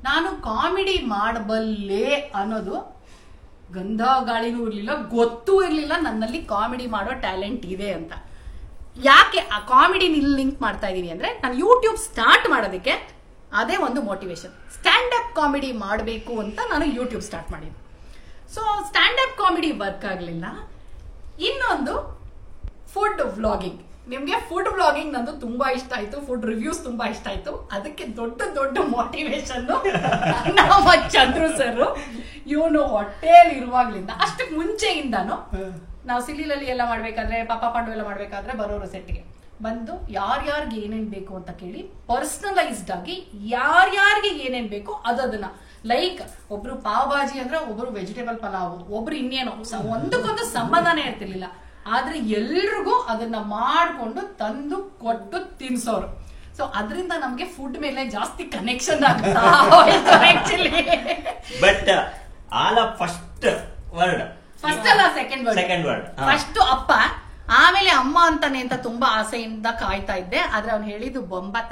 ನಾನು ಕಾಮಿಡಿ ಮಾಡಬಲ್ಲೆ ಅನ್ನೋದು ಗಂಧ ಗಾಳಿನೂ ಇರ್ಲಿಲ್ಲ, ಗೊತ್ತೂ ಇರ್ಲಿಲ್ಲ ನನ್ನಲ್ಲಿ ಕಾಮಿಡಿ ಮಾಡೋ ಟ್ಯಾಲೆಂಟ್ ಇದೆ ಅಂತ. ಯಾಕೆ ಆ ಕಾಮಿಡಿ ಲಿಂಕ್ ಮಾಡ್ತಾ ಇದೀನಿ ಅಂದ್ರೆ, ನಾನು ಯೂಟ್ಯೂಬ್ ಸ್ಟಾರ್ಟ್ ಮಾಡೋದಕ್ಕೆ ಅದೇ ಒಂದು ಮೋಟಿವೇಶನ್. ಸ್ಟ್ಯಾಂಡ್ ಅಪ್ ಕಾಮಿಡಿ ಮಾಡಬೇಕು ಅಂತ ನಾನು ಯೂಟ್ಯೂಬ್ ಸ್ಟಾರ್ಟ್ ಮಾಡಿದ್ದೆ. So stand up comedy work ಆಗಲಿಲ್ಲ. ಇನ್ನೊಂದು ಫುಡ್ ವ್ಲಾಗಿಂಗ್. ನಿಮ್ಗೆ ಫುಡ್ ವ್ಲಾಗಿಂಗ್ ನಂದು ತುಂಬಾ ಇಷ್ಟ ಆಯ್ತು, ಫುಡ್ ರಿವ್ಯೂಸ್ ತುಂಬಾ ಇಷ್ಟ ಆಯ್ತು. ಅದಕ್ಕೆ ದೊಡ್ಡ ದೊಡ್ಡ ಮೋಟಿವೇಶನ್ ನಮ್ಮ ಚಂದ್ರು ಸರ್. ಇವನು ಹೊಟ್ಟೆಯಲ್ಲಿ ಇರುವಾಗ್ಲಿಂದ, ಅಷ್ಟಕ್ಕೆ ಮುಂಚೆಯಿಂದಾನು ನಾವು ಸಿಲಿಲಲ್ಲಿ ಎಲ್ಲ ಮಾಡ್ಬೇಕಾದ್ರೆ, ಪಾಪ ಪಾಂಡು ಎಲ್ಲ ಮಾಡ್ಬೇಕಾದ್ರೆ ಬರೋರು ಸೆಟ್ಗೆ ಬಂದು ಯಾರ್ಯಾರಿಗೆ ಏನೇನ್ ಬೇಕು ಅಂತ ಕೇಳಿ ಪರ್ಸನಲೈಸ್ಡ್ ಆಗಿ ಯಾರ್ಯಾರಿಗೆ ಏನೇನ್ ಬೇಕು ಅದನ್ನ, ಲೈಕ್ ಒಬ್ರು ಪಾವ್ ಭಾಜಿ ಅಂದ್ರೆ ಒಬ್ರು ವೆಜಿಟೇಬಲ್ ಪಲಾವ್, ಒಬ್ರು ಇನ್ನೇನೋ, ಒಂದಕ್ಕೊಂದು ಸಂಬಂಧನೇ ಇರ್ತಿರ್ಲಿಲ್ಲ. ಆದ್ರೆ ಎಲ್ರಿಗೂ ಅದನ್ನ ಮಾಡ್ಕೊಂಡು ತಂದು ಕೊಟ್ಟು ತಿನ್ಸೋರು. ಸೊ ಅದರಿಂದ ನಮ್ಗೆ ಫುಡ್ ಮೇಲೆ ಜಾಸ್ತಿ ಕನೆಕ್ಷನ್ ಆಗ್ತಾ actually. But all first word, first ಅಲ್ಲ ಸೆಕೆಂಡ್ ವರ್ಡ್. ಫಸ್ಟ್ ಅಪ್ಪ, ಆಮೇಲೆ ಅಮ್ಮ ಅಂತಾನೆ ಅಂತ ತುಂಬಾ ಆಸೆಯಿಂದ ಕಾಯ್ತಾ ಇದ್ದೆ. ಆದ್ರೆ ಅವ್ನು ಹೇಳಿದ್ದು ಬೊಂಬಾಟ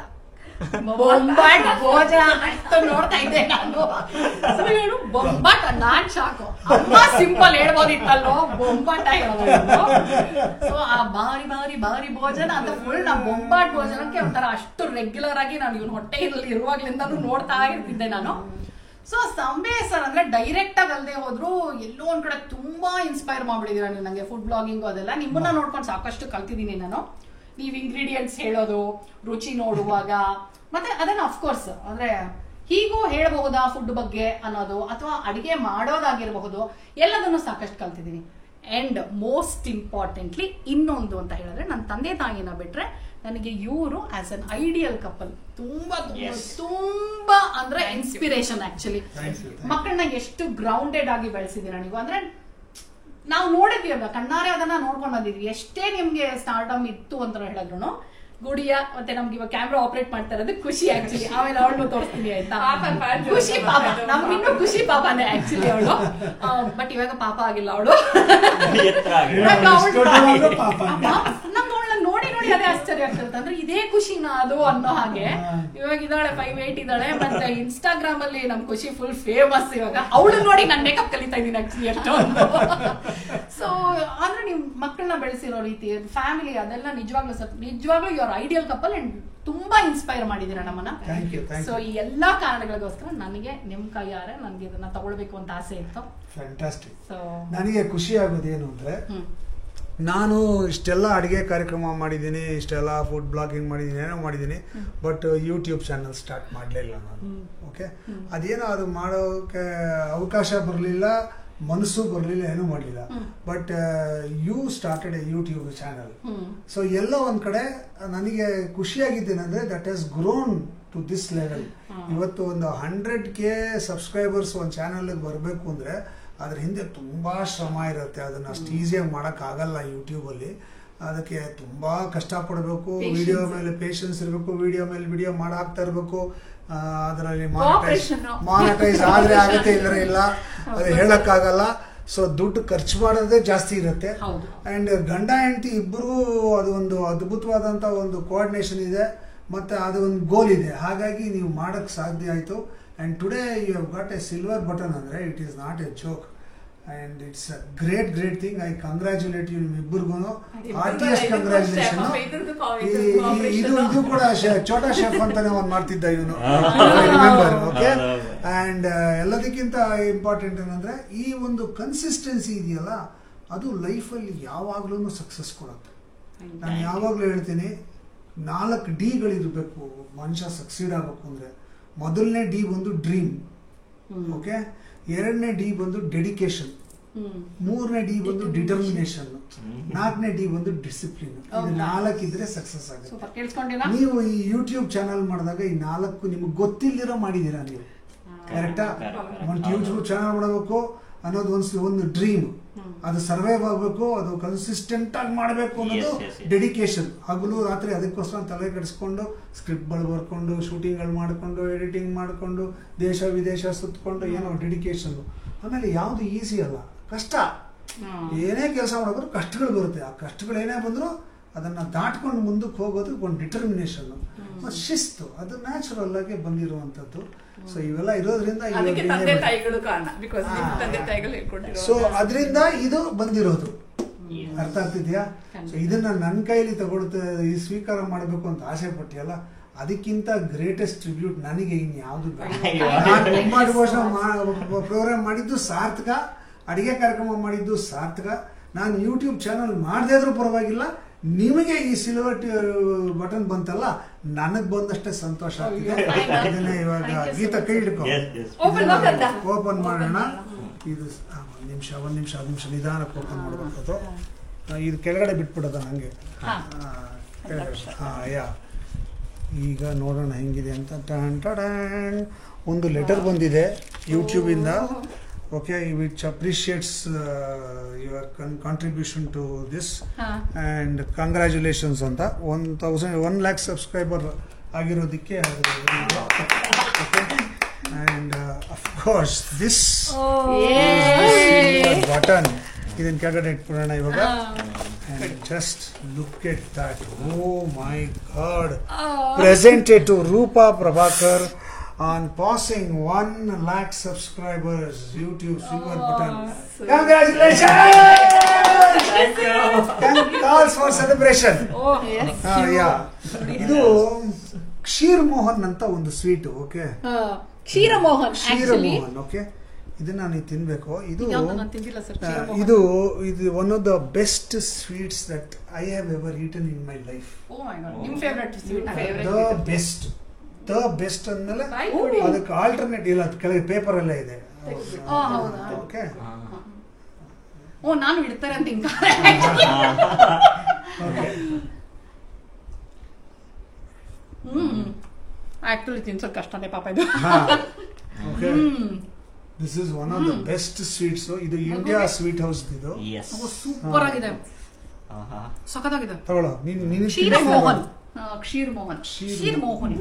ಭೋಜನ ಅಂತ ನೋಡ್ತಾ ಇದ್ದೆ ನಾನು. ಬೊಂಬಾಟ, ನಾನ್ ಶಾಕು. ಅಮ್ಮ ಸಿಂಪಲ್ ಹೇಳ್ಬೋದಿತ್ತಲ್ಲೋ, ಬೊಂಬಾಟ ಹೇಳೋದು. ಸೊ ಆ ಬಾರಿ ಬಾರಿ ಬಾರಿ ಭೋಜನ ಅಂತ ಫುಲ್ ನಾ ಬೊಂಬಾಟ್ ಭೋಜನಕ್ಕೆ ಒಂಥರ ಅಷ್ಟು ರೆಗ್ಯುಲರ್ ಆಗಿ ನಾನು ಇವನ್ ಹೊಟ್ಟೆಯಲ್ಲಿ ಇರುವಾಗ್ಲಿಂದಾನು ನೋಡ್ತಾ ಇರ್ತಿದ್ದೆ ನಾನು. ಸೊ ಸಂಬೆ ಸರ್ ಅಂದ್ರೆ ಡೈರೆಕ್ಟ್ ಆಗಿ ಅಲ್ಲದೆ ಹೋದ್ರು ಎಲ್ಲೋ ಒಂದ್ ಕಡೆ ತುಂಬಾ ಇನ್ಸ್ಪೈರ್ ಮಾಡ್ಬಿಟ್ಟಿದೀರ ನೀವು ನಂಗೆ. ಫುಡ್ ಬ್ಲಾಗಿಂಗ್ ಅದೆಲ್ಲ ನಿಮ್ಮನ್ನ ನೋಡ್ಕೊಂಡು ಸಾಕಷ್ಟು ಕಲ್ತಿದ್ದೀನಿ ನಾನು. ನೀವ್ ಇಂಗ್ರೀಡಿಯೆಂಟ್ಸ್ ಹೇಳೋದು, ರುಚಿ ನೋಡುವಾಗ, ಮತ್ತೆ ಅದನ್ನ ಅಫ್ಕೋರ್ಸ್ ಅಂದ್ರೆ ಹೀಗೂ ಹೇಳಬಹುದಾ ಫುಡ್ ಬಗ್ಗೆ ಅನ್ನೋದು, ಅಥವಾ ಅಡಿಗೆ ಮಾಡೋದಾಗಿರಬಹುದು, ಎಲ್ಲದನ್ನು ಸಾಕಷ್ಟು ಕಲ್ತಿದ್ದೀನಿ. ಅಂಡ್ ಮೋಸ್ಟ್ ಇಂಪಾರ್ಟೆಂಟ್ಲಿ ಇನ್ನೊಂದು ಅಂತ ಹೇಳಿದ್ರೆ, ನನ್ನ ತಂದೆ ತಾಯಿನ ಬಿಟ್ರೆ ನನಗೆ ಇವರು ಆಸ್ ಅನ್ ಐಡಿಯಲ್ ಕಪಲ್ ತುಂಬಾ ತುಂಬಾ ಅಂದ್ರೆ ಇನ್ಸ್ಪಿರೇಷನ್. ಆಕ್ಚುಲಿ ಮಕ್ಕಳನ್ನ ಎಷ್ಟು ಗ್ರೌಂಡೆಡ್ ಆಗಿ ಬೆಳೆಸಿದೀರ ನೀವು. ಅಂದ್ರೆ ನಾವು ನೋಡಿದ್ವಿ ಅಲ್ಲ, ಕಣ್ಣಾರೆ ಅದನ್ನ ನೋಡ್ಕೊಂಡು ಬಂದಿದ್ವಿ. ಎಷ್ಟೇ ನಿಮ್ಗೆ ಸ್ಟಾರ್ಟಮ್ ಇತ್ತು ಅಂತ ಹೇಳಿದ್ರು, ಗುಡಿಯ ಮತ್ತೆ ನಮ್ಗೆ ಇವಾಗ ಕ್ಯಾಮ್ರಾ ಆಪರೇಟ್ ಮಾಡ್ತಾ ಇರೋದು ಖುಷಿ ಆಕ್ಚುಲಿ. ಆಮೇಲೆ ಅವಳು ತೋರಿಸ್ತೀನಿ ಆಯ್ತಾ, ಖುಷಿ ಪಾಪ, ನಮ್ಗೆ ಇನ್ನೂ ಖುಷಿ ಪಾಪನೇ ಆಕ್ಚುಲಿ ಅವಳು. ಬಟ್ ಇವಾಗ ಪಾಪ ಆಗಿಲ್ಲ ಅವಳು. ನಮ್ಗೆ ಅವಳನ್ನ ನೋಡಿ ನೋಡಿ ಅದೇ ಆಶ್ಚರ್ಯ ಆಗ್ತಿರುತ್ತೆ. ಅಂದ್ರೆ ಇದೇ ಖುಷಿನ ಅದು ಅನ್ನೋ ಹಾಗೆ. ಇವಾಗ ಇದ್ದಾಳೆ 5'8" ಇದ್ದಾಳೆ. ಮತ್ತೆ ಇನ್ಸ್ಟಾಗ್ರಾಮ್ ಅಲ್ಲಿ ನಮ್ ಖುಷಿ ಫುಲ್ ಫೇಮಸ್. ಇವಾಗ ಅವಳು ನೋಡಿ ನಾನು ಮೇಕಪ್ ಕಲಿತಾ ಇದ್ದೀನಿ ಆಕ್ಚುಲಿ ಅಷ್ಟೊಂದು. ಸೊ ಅಂದ್ರೆ ನೀವು ಮಕ್ಕಳನ್ನ ಬೆಳೆಸಿರೋ ರೀತಿ, ಫ್ಯಾಮಿಲಿ, ಅದೆಲ್ಲ ನಿಜವಾಗ್ಲೂ ಯುವರ್ ಐಡಿಯಲ್ ಕಪಲ್. ಅಂಡ್ ತುಂಬಾ ಇನ್ಸ್ಪೈರ್ ಮಾಡಿದೀರ ನಮ್ಮನ್ನ. ಸೊ ಈ ಎಲ್ಲಾ ಕಾರಣಗಳಿಗೋಸ್ಕರ ನನಗೆ ನಿಮ್ ಕೈಯಾರೆ ನನ್ಗೆ ಇದನ್ನ ತಗೊಳ್ಬೇಕು ಅಂತ ಆಸೆ ಇತ್ತು. ಫ್ಯಾಂಟಾಸ್ಟಿಕ್. ನನಗೆ ಖುಷಿ ಆಗೋದೇನು ಅಂದ್ರೆ, ನಾನು ಇಷ್ಟೆಲ್ಲ ಅಡುಗೆ ಕಾರ್ಯಕ್ರಮ ಮಾಡಿದ್ದೀನಿ, ಇಷ್ಟೆಲ್ಲ ಫುಡ್ ಬ್ಲಾಗಿಂಗ್ ಮಾಡಿದ್ದೀನಿ, ಏನೋ ಮಾಡಿದ್ದೀನಿ, ಬಟ್ ಯೂಟ್ಯೂಬ್ ಚಾನಲ್ ಸ್ಟಾರ್ಟ್ ಮಾಡಲಿಲ್ಲ ನಾನು. ಓಕೆ, ಅದೇನೋ ಅದು ಮಾಡೋಕ್ಕೆ ಅವಕಾಶ ಬರಲಿಲ್ಲ, ಮನಸ್ಸು ಬರಲಿಲ್ಲ, ಏನೂ ಮಾಡಲಿಲ್ಲ. But you started a YouTube channel. So ಎಲ್ಲ ಒಂದು ಕಡೆ ನನಗೆ ಖುಷಿಯಾಗಿದ್ದೇನೆಂದರೆ, that has grown to this level. ಇವತ್ತು ಒಂದು 100K ಸಬ್ಸ್ಕ್ರೈಬರ್ಸ್ ಒಂದು ಚಾನಲ್ಗೆ ಬರಬೇಕು ಅಂದರೆ ಅದ್ರ ಹಿಂದೆ ತುಂಬ ಶ್ರಮ ಇರುತ್ತೆ. ಅದನ್ನು ಅಷ್ಟು ಈಸಿಯಾಗಿ ಮಾಡೋಕ್ಕಾಗಲ್ಲ ಯೂಟ್ಯೂಬಲ್ಲಿ. ಅದಕ್ಕೆ ತುಂಬ ಕಷ್ಟಪಡಬೇಕು, ವಿಡಿಯೋ ಮೇಲೆ ಪೇಷನ್ಸ್ ಇರಬೇಕು, ವಿಡಿಯೋ ಮೇಲೆ ವಿಡಿಯೋ ಮಾಡಾಕ್ತಾ ಇರಬೇಕು. ಅದರಲ್ಲಿ ಮಾನಿಟೈಸ್ ಆದರೆ ಆಗುತ್ತೆ, ಇಲ್ಲರೆ ಇಲ್ಲ, ಅದು ಹೇಳೋಕ್ಕಾಗಲ್ಲ. ಸೊ ದುಡ್ಡು ಖರ್ಚು ಮಾಡೋದೇ ಜಾಸ್ತಿ ಇರುತ್ತೆ. ಆ್ಯಂಡ್ ಗಂಡ ಹೆಂಡತಿ ಇಬ್ಬರಿಗೂ ಅದು ಒಂದು ಅದ್ಭುತವಾದಂಥ ಒಂದು ಕೋಆರ್ಡಿನೇಷನ್ ಇದೆ, ಮತ್ತು ಅದು ಒಂದು ಗೋಲ್ ಇದೆ. ಹಾಗಾಗಿ ನೀವು ಮಾಡೋಕ್ಕೆ ಸಾಧ್ಯ ಆಯಿತು. And today you have got a silver button andre. It is not a joke, and it's a great thing. I congratulate you ಇಬ್ಬರಿಗೂ. ಹಾರ್ಟಿಯಸ್ಟ್ ಕಂಗ್ರಾಚುಲೇಷನ್. ಇದು ಕೂಡ ಛೋಟಾ ಶೆಫ್ ಅಂತಾನೆ ಒಂದು ಮಾಡ್ತಿದ್ದ ಇವನು, ರಿಮೆಂಬರ್. ಓಕೆ, ಅಂಡ್ ಎಲ್ಲದಕ್ಕಿಂತ ಇಂಪಾರ್ಟೆಂಟ್ ಏನಂದ್ರೆ ಈ ಒಂದು ಕನ್ಸಿಸ್ಟೆನ್ಸಿ ಇದೆಯಲ್ಲ, ಅದು ಲೈಫಲ್ಲಿ ಯಾವಾಗಲೂ ಸಕ್ಸಸ್ ಕೊಡುತ್ತೆ. ನಾನು ಯಾವಾಗಲೂ ಹೇಳ್ತೀನಿ 4 ಡಿಗಳಿರಬೇಕು ಮನುಷ್ಯ ಸಕ್ಸೀಡ್ ಆಗಬೇಕು ಅಂದರೆ. ಮೊದಲನೇ ಡಿ ಬಂದು ಡ್ರೀಮ್, ಓಕೆ. 2ನೇ ಡಿ ಬಂದು ಡೆಡಿಕೇಶನ್, 3ನೇ ಡಿ ಬಂದು ಡಿಟರ್ಮಿನೇಷನ್, 4ನೇ ಡಿ ಬಂದು ಡಿಸಿಪ್ಲಿನ್. ಇದು 4 ಇದ್ರೆ ಸಕ್ಸಸ್ ಆಗುತ್ತೆ. ನೀವು ಈ ಯೂಟ್ಯೂಬ್ ಚಾನಲ್ ಮಾಡಿದಾಗ ಈ 4 ನಿಮ್ಗೆ ಗೊತ್ತಿಲ್ದಿರೋ ಮಾಡಿದೀರಾ ನೀವು, ಕರೆಕ್ಟಾ? ಒಂದು ಯೂಟ್ಯೂಬ್ ಚಾನಲ್ ಮಾಡಬೇಕು ಅನ್ನೋದು ಒಂದು ಡ್ರೀಮ್, ಅದು ಸರ್ವೈವ್ ಆಗಬೇಕು, ಅದು ಕನ್ಸಿಸ್ಟೆಂಟ್ ಆಗಿ ಮಾಡಬೇಕು ಅನ್ನೋದು ಡೆಡಿಕೇಶನ್. ಹಗಲು ರಾತ್ರಿ ಅದಕ್ಕೋಸ್ಕರ ತಲೆ ಕೆಡಿಸ್ಕೊಂಡು ಸ್ಕ್ರಿಪ್ಟ್ಗಳು ಬರ್ಕೊಂಡು ಶೂಟಿಂಗ್ಗಳು ಮಾಡಿಕೊಂಡು ಎಡಿಟಿಂಗ್ ಮಾಡಿಕೊಂಡು ದೇಶ ವಿದೇಶ ಸುತ್ತಕೊಂಡು ಏನೋ ಡೆಡಿಕೇಶನ್. ಆಮೇಲೆ ಯಾವುದು ಈಸಿ ಅಲ್ಲ, ಕಷ್ಟ. ಏನೇ ಕೆಲಸ ಮಾಡೋದ್ರು ಕಷ್ಟಗಳು ಬರುತ್ತೆ. ಆ ಕಷ್ಟಗಳು ಏನೇ ಬಂದರೂ ಅದನ್ನು ದಾಟ್ಕೊಂಡು ಮುಂದಕ್ಕೆ ಹೋಗೋದು ಒಂದು ಡಿಟರ್ಮಿನೇಷನ್ ಮತ್ತು ಶಿಸ್ತು, ಅದು ನ್ಯಾಚುರಲ್ ಆಗಿ ಬಂದಿರುವಂಥದ್ದು. ಸೊ ಇವೆಲ್ಲ ಇರೋದ್ರಿಂದ ಸೊ ಅದರಿಂದ ಇದು ಬಂದಿರೋದು, ಅರ್ಥ ಆಗ್ತಿದ್ಯಾ? ಸೊ ಇದನ್ನ ನನ್ನ ಕೈಲಿ ತಗೊಳ್ತಾ ಈ ಸ್ವೀಕಾರ ಮಾಡಬೇಕು ಅಂತ ಆಸೆ ಪಟ್ಟಿಯಲ್ಲ, ಅದಕ್ಕಿಂತ ಗ್ರೇಟೆಸ್ಟ್ ಟ್ರಿಬ್ಯೂಟ್ ನನಗೆ ಇನ್ಯಾವುದು ಬೇಡ. ಪ್ರೋಗ್ರಾಮ್ ಮಾಡಿದ್ದು ಸಾರ್ಥಕ, ಅಡಿಗೆ ಕಾರ್ಯಕ್ರಮ ಮಾಡಿದ್ದು ಸಾರ್ಥಕ. ನಾನು ಯೂಟ್ಯೂಬ್ ಚಾನಲ್ ಮಾಡದೇ ಇದ್ರೂ ಪರವಾಗಿಲ್ಲ, ನಿಮಗೆ ಈ ಸಿಲ್ವರ್ ಬಟನ್ ಬಂತಲ್ಲ, ನನಗ್ ಬಂದಷ್ಟೇ ಸಂತೋಷ ಆಗ್ತಿದೆ. ಇದನ್ನೇ ಇವಾಗ ಗೀತಾ ಕೈ ಹಿಡ್ಕೊ, ಓಪನ್ ಮಾಡೋಣ. ಇದು ಒಂದ್ ನಿಮಿಷ ನಿಧಾನಕ್ಕೆ ಓಪನ್ ಮಾಡ್ಬೇಕು. ಇದು ಕೆಳಗಡೆ ಬಿಟ್ಬಿಡೋದ ನಂಗೆ. ಯಾ ಈಗ ನೋಡೋಣ ಹೆಂಗಿದೆ ಅಂತ. ಒಂದು ಲೆಟರ್ ಬಂದಿದೆ ಯೂಟ್ಯೂಬಿಂದ, okay, which appreciates your contribution to this and congratulations ಅಂತ. 1 lakh subscriber ಆಗಿರೋದಕ್ಕೆ and of course this button ಇದನ್ನ ಕೆಳಗಡೆ ಇಟ್ಕೊಳ್ಳೋಣ ಇವಾಗ. and just look at that, oh my god, presented to Rupa Prabhakar on passing 1 lakh subscribers, YouTube silver button. Congratulations! Thank you. Calls for celebration. Oh yes. Yeah. ಇದು ಕ್ಷೀರ್ ಮೋಹನ್ ಅಂತ ಒಂದು ಸ್ವೀಟ್, ಓಕೆ. ಕ್ಷೀರ ಮೋಹನ್, ಓಕೆ. ಇದನ್ನ ನೀವು ತಿನ್ಬೇಕು. ಇದು ಇದು one of the best sweets that I have ever eaten in my life. Oh my god, ನಿಮ್ಮ ಫೇವರೇಟ್ ಸ್ವೀಟ್? ದ ಬೆಸ್ಟ್ ಅಂದ್ಮೇಲೆ ಅದಕ್ಕೆ ಆಲ್ಟರ್ನೇಟ್ ಇಲ್ಲ, ಅದು ಕೆಳಗೆ ಪೇಪರ್ ಎಲ್ಲ ಇದೆ. ಓಕೆ. ಓ ನಾನು ಇಡ್ತಾರೆ ಅಂತ ಹಿಂಗ. ಆಕ್ಚುಲಿ ತಿನ್ಸೋದು ಕಷ್ಟನೇ ಪಾಪ ಇದು. Okay. This is one of the best sweets. ಇದು ಇಂಡಿಯಾ ಸ್ವೀಟ್ ಹೌಸ್. ಇದು ಸೂಪರ್ ಆಗಿದೆ, ಸಖತ್ತಾಗಿದೆ. ತಗೊಳ್ಳೋ ನೀನು. ಕ್ಷೀರ ಮೋಹನ್, ಕ್ಷೀರ್ ಮೋಹನ್, ಕ್ಷೀರ್ ಮೋಹನ್.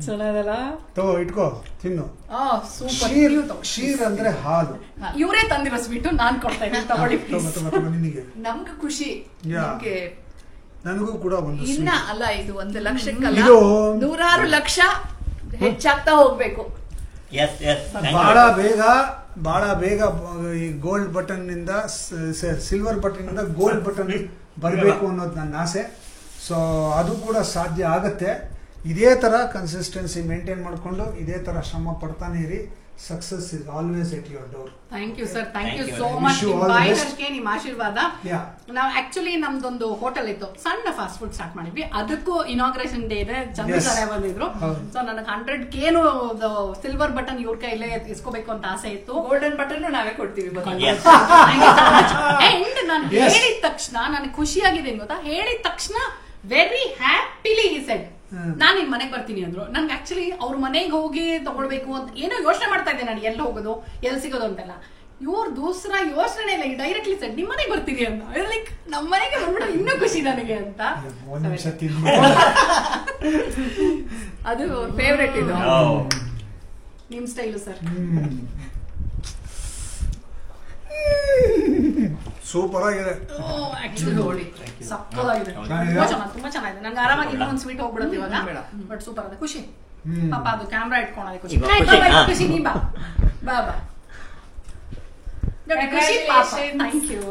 ಚೆನ್ನಾಗಲ್ಲ, ತಗೋ ಇಟ್ಕೋ ತಿನ್ನು. ಕ್ಷೀರ್ ಅಂದ್ರೆ ಹಾಲು. ಇವರೇ ತಂದಿರೋ ಸ್ವೀಟ್ ನಾನು ಕೊಡ್ತಾ ಇದ್ದೀನಿ, ತಗೊಳ್ಳಿ ನಿನಗೆ. ನಮ್ಗೆ ಖುಷಿ, ನನಗೂ ಕೂಡ ಒಂದು ಇನ್ನ ಅಲ್ಲ, ಇದು 1 ಲಕ್ಷಕ್ಕಲ್ಲ, 100 ಲಕ್ಷ ಹೆಚ್ಚಾಗ್ತಾ ಹೋಗ್ಬೇಕು. ಬಹಳ ಬೇಗ ಈ ಗೋಲ್ಡ್ ಬಟನ್ ನಿಂದ ಸಿಲ್ವರ್ ಬಟನ್ ನಿಂದ ಗೋಲ್ಡ್ ಬಟನ್ ಬರಬೇಕು ಅನ್ನೋದು ನನ್ನ ಆಸೆ. ಸೊ ಅದು ಕೂಡ ಸಾಧ್ಯ ಆಗತ್ತೆ. ಇದೇ ತರ ಕನ್ಸಿಸ್ಟೆನ್ಸಿ ಮೇಂಟೈನ್ ಮಾಡ್ಕೊಂಡು ಇದೇ ತರ ಶ್ರಮ ಪಡ್ತಾನೆ ಇರಿ. Success is always at your door. Thank you sir, thank you so much. ನಿಮ್ಮ ಆಶೀರ್ವಾದ. ನಾವು ಆಕ್ಚುಲಿ ನಮ್ದೊಂದು ಹೋಟೆಲ್ ಇತ್ತು, ಸಣ್ಣ ಫಾಸ್ಟ್ ಫುಡ್ ಸ್ಟಾರ್ಟ್ ಮಾಡಿದ್ವಿ. ಅದಕ್ಕೂ ಇನಾಗ್ರೇಷನ್ ಡೇ ಇದೆ, ಚಂದ್ರ ಸರ ಬಂದಿದ್ರು. ಸೊ ನನಗೆ 100K ಸಿಲ್ವರ್ ಬಟನ್ ಇವ್ರ ಕೈಲೇ ಇಸ್ಕೋಬೇಕು ಅಂತ ಆಸೆ ಇತ್ತು. ಗೋಲ್ಡನ್ ಬಟನ್ ನಾವೇ ಕೊಡ್ತೀವಿ. ನಾನು ಹೇಳಿದ ತಕ್ಷಣ ನನಗೆ ಖುಷಿಯಾಗಿದೆ ಗೊತ್ತಾ. ಹೇಳಿದ ತಕ್ಷಣ ವೆರಿ ಹ್ಯಾಪಿಲಿ ಹಿ ಸೆಡ್, ನಾನು ನಿನ್ ಮನೆಗೆ ಬರ್ತೀನಿ ಅಂದ್ರು. ನನ್ಗೆ ಆಕ್ಚುಲಿ ಅವ್ರ ಮನೆಗೆ ಹೋಗಿ ತಗೊಳ್ಬೇಕು ಅಂತ ಏನೋ ಯೋಚನೆ ಮಾಡ್ತಾ ಇದ್ದೆ ನಾನು, ಎಲ್ಲಿ ಹೋಗೋದು ಎಲ್ಲಿ ಸಿಗೋದು ಅಂತೆಲ್ಲ. ಇವ್ರ ದೂಸರ ಯೋಚನೆ ಇಲ್ಲ, ಡೈರೆಕ್ಟ್ಲಿ ಸೆಡ್ ನಿಮ್ ಮನೆಗೆ ಬರ್ತೀನಿ ಅಂತ. ಲೈಕ್ ನಮ್ಮ ಮನೆಗೆ ಬಂದ್ಬಿಟ್ಟು ಇನ್ನೂ ಖುಷಿ ನನಗೆ ಅಂತ. ಅದು ಫೇವ್ರೆಟ್. ಇದು ನಿಮ್ ಸ್ಟೈಲು ಸರ್. ಸೂಪರ್ ಆಗಿದೆ. ಆಕ್ಚುಲಿ ನೋಡಿ ಸಕ್ಕತ್ತಾಗಿದೆ, ತುಂಬಾ ಚೆನ್ನಾಗಿದೆ. ನಂಗೆ ಆರಾಮಾಗಿ ಇನ್ನೊಂದು ಸ್ವೀಟ್ ಹೋಗ್ಬಿಡುತ್ತೆ ಇವಾಗ. ಬಟ್ ಸೂಪರ್ ಆಗಿದೆ, ಖುಷಿ. ಪಾಪ ಅದು ಕ್ಯಾಮ್ರಾ ಇಟ್ಕೊಳ್ಳೋದು ಖುಷಿ. ಖುಷಿ ನೀ ಬಾ ಬಾ ಬಾ. Thank you.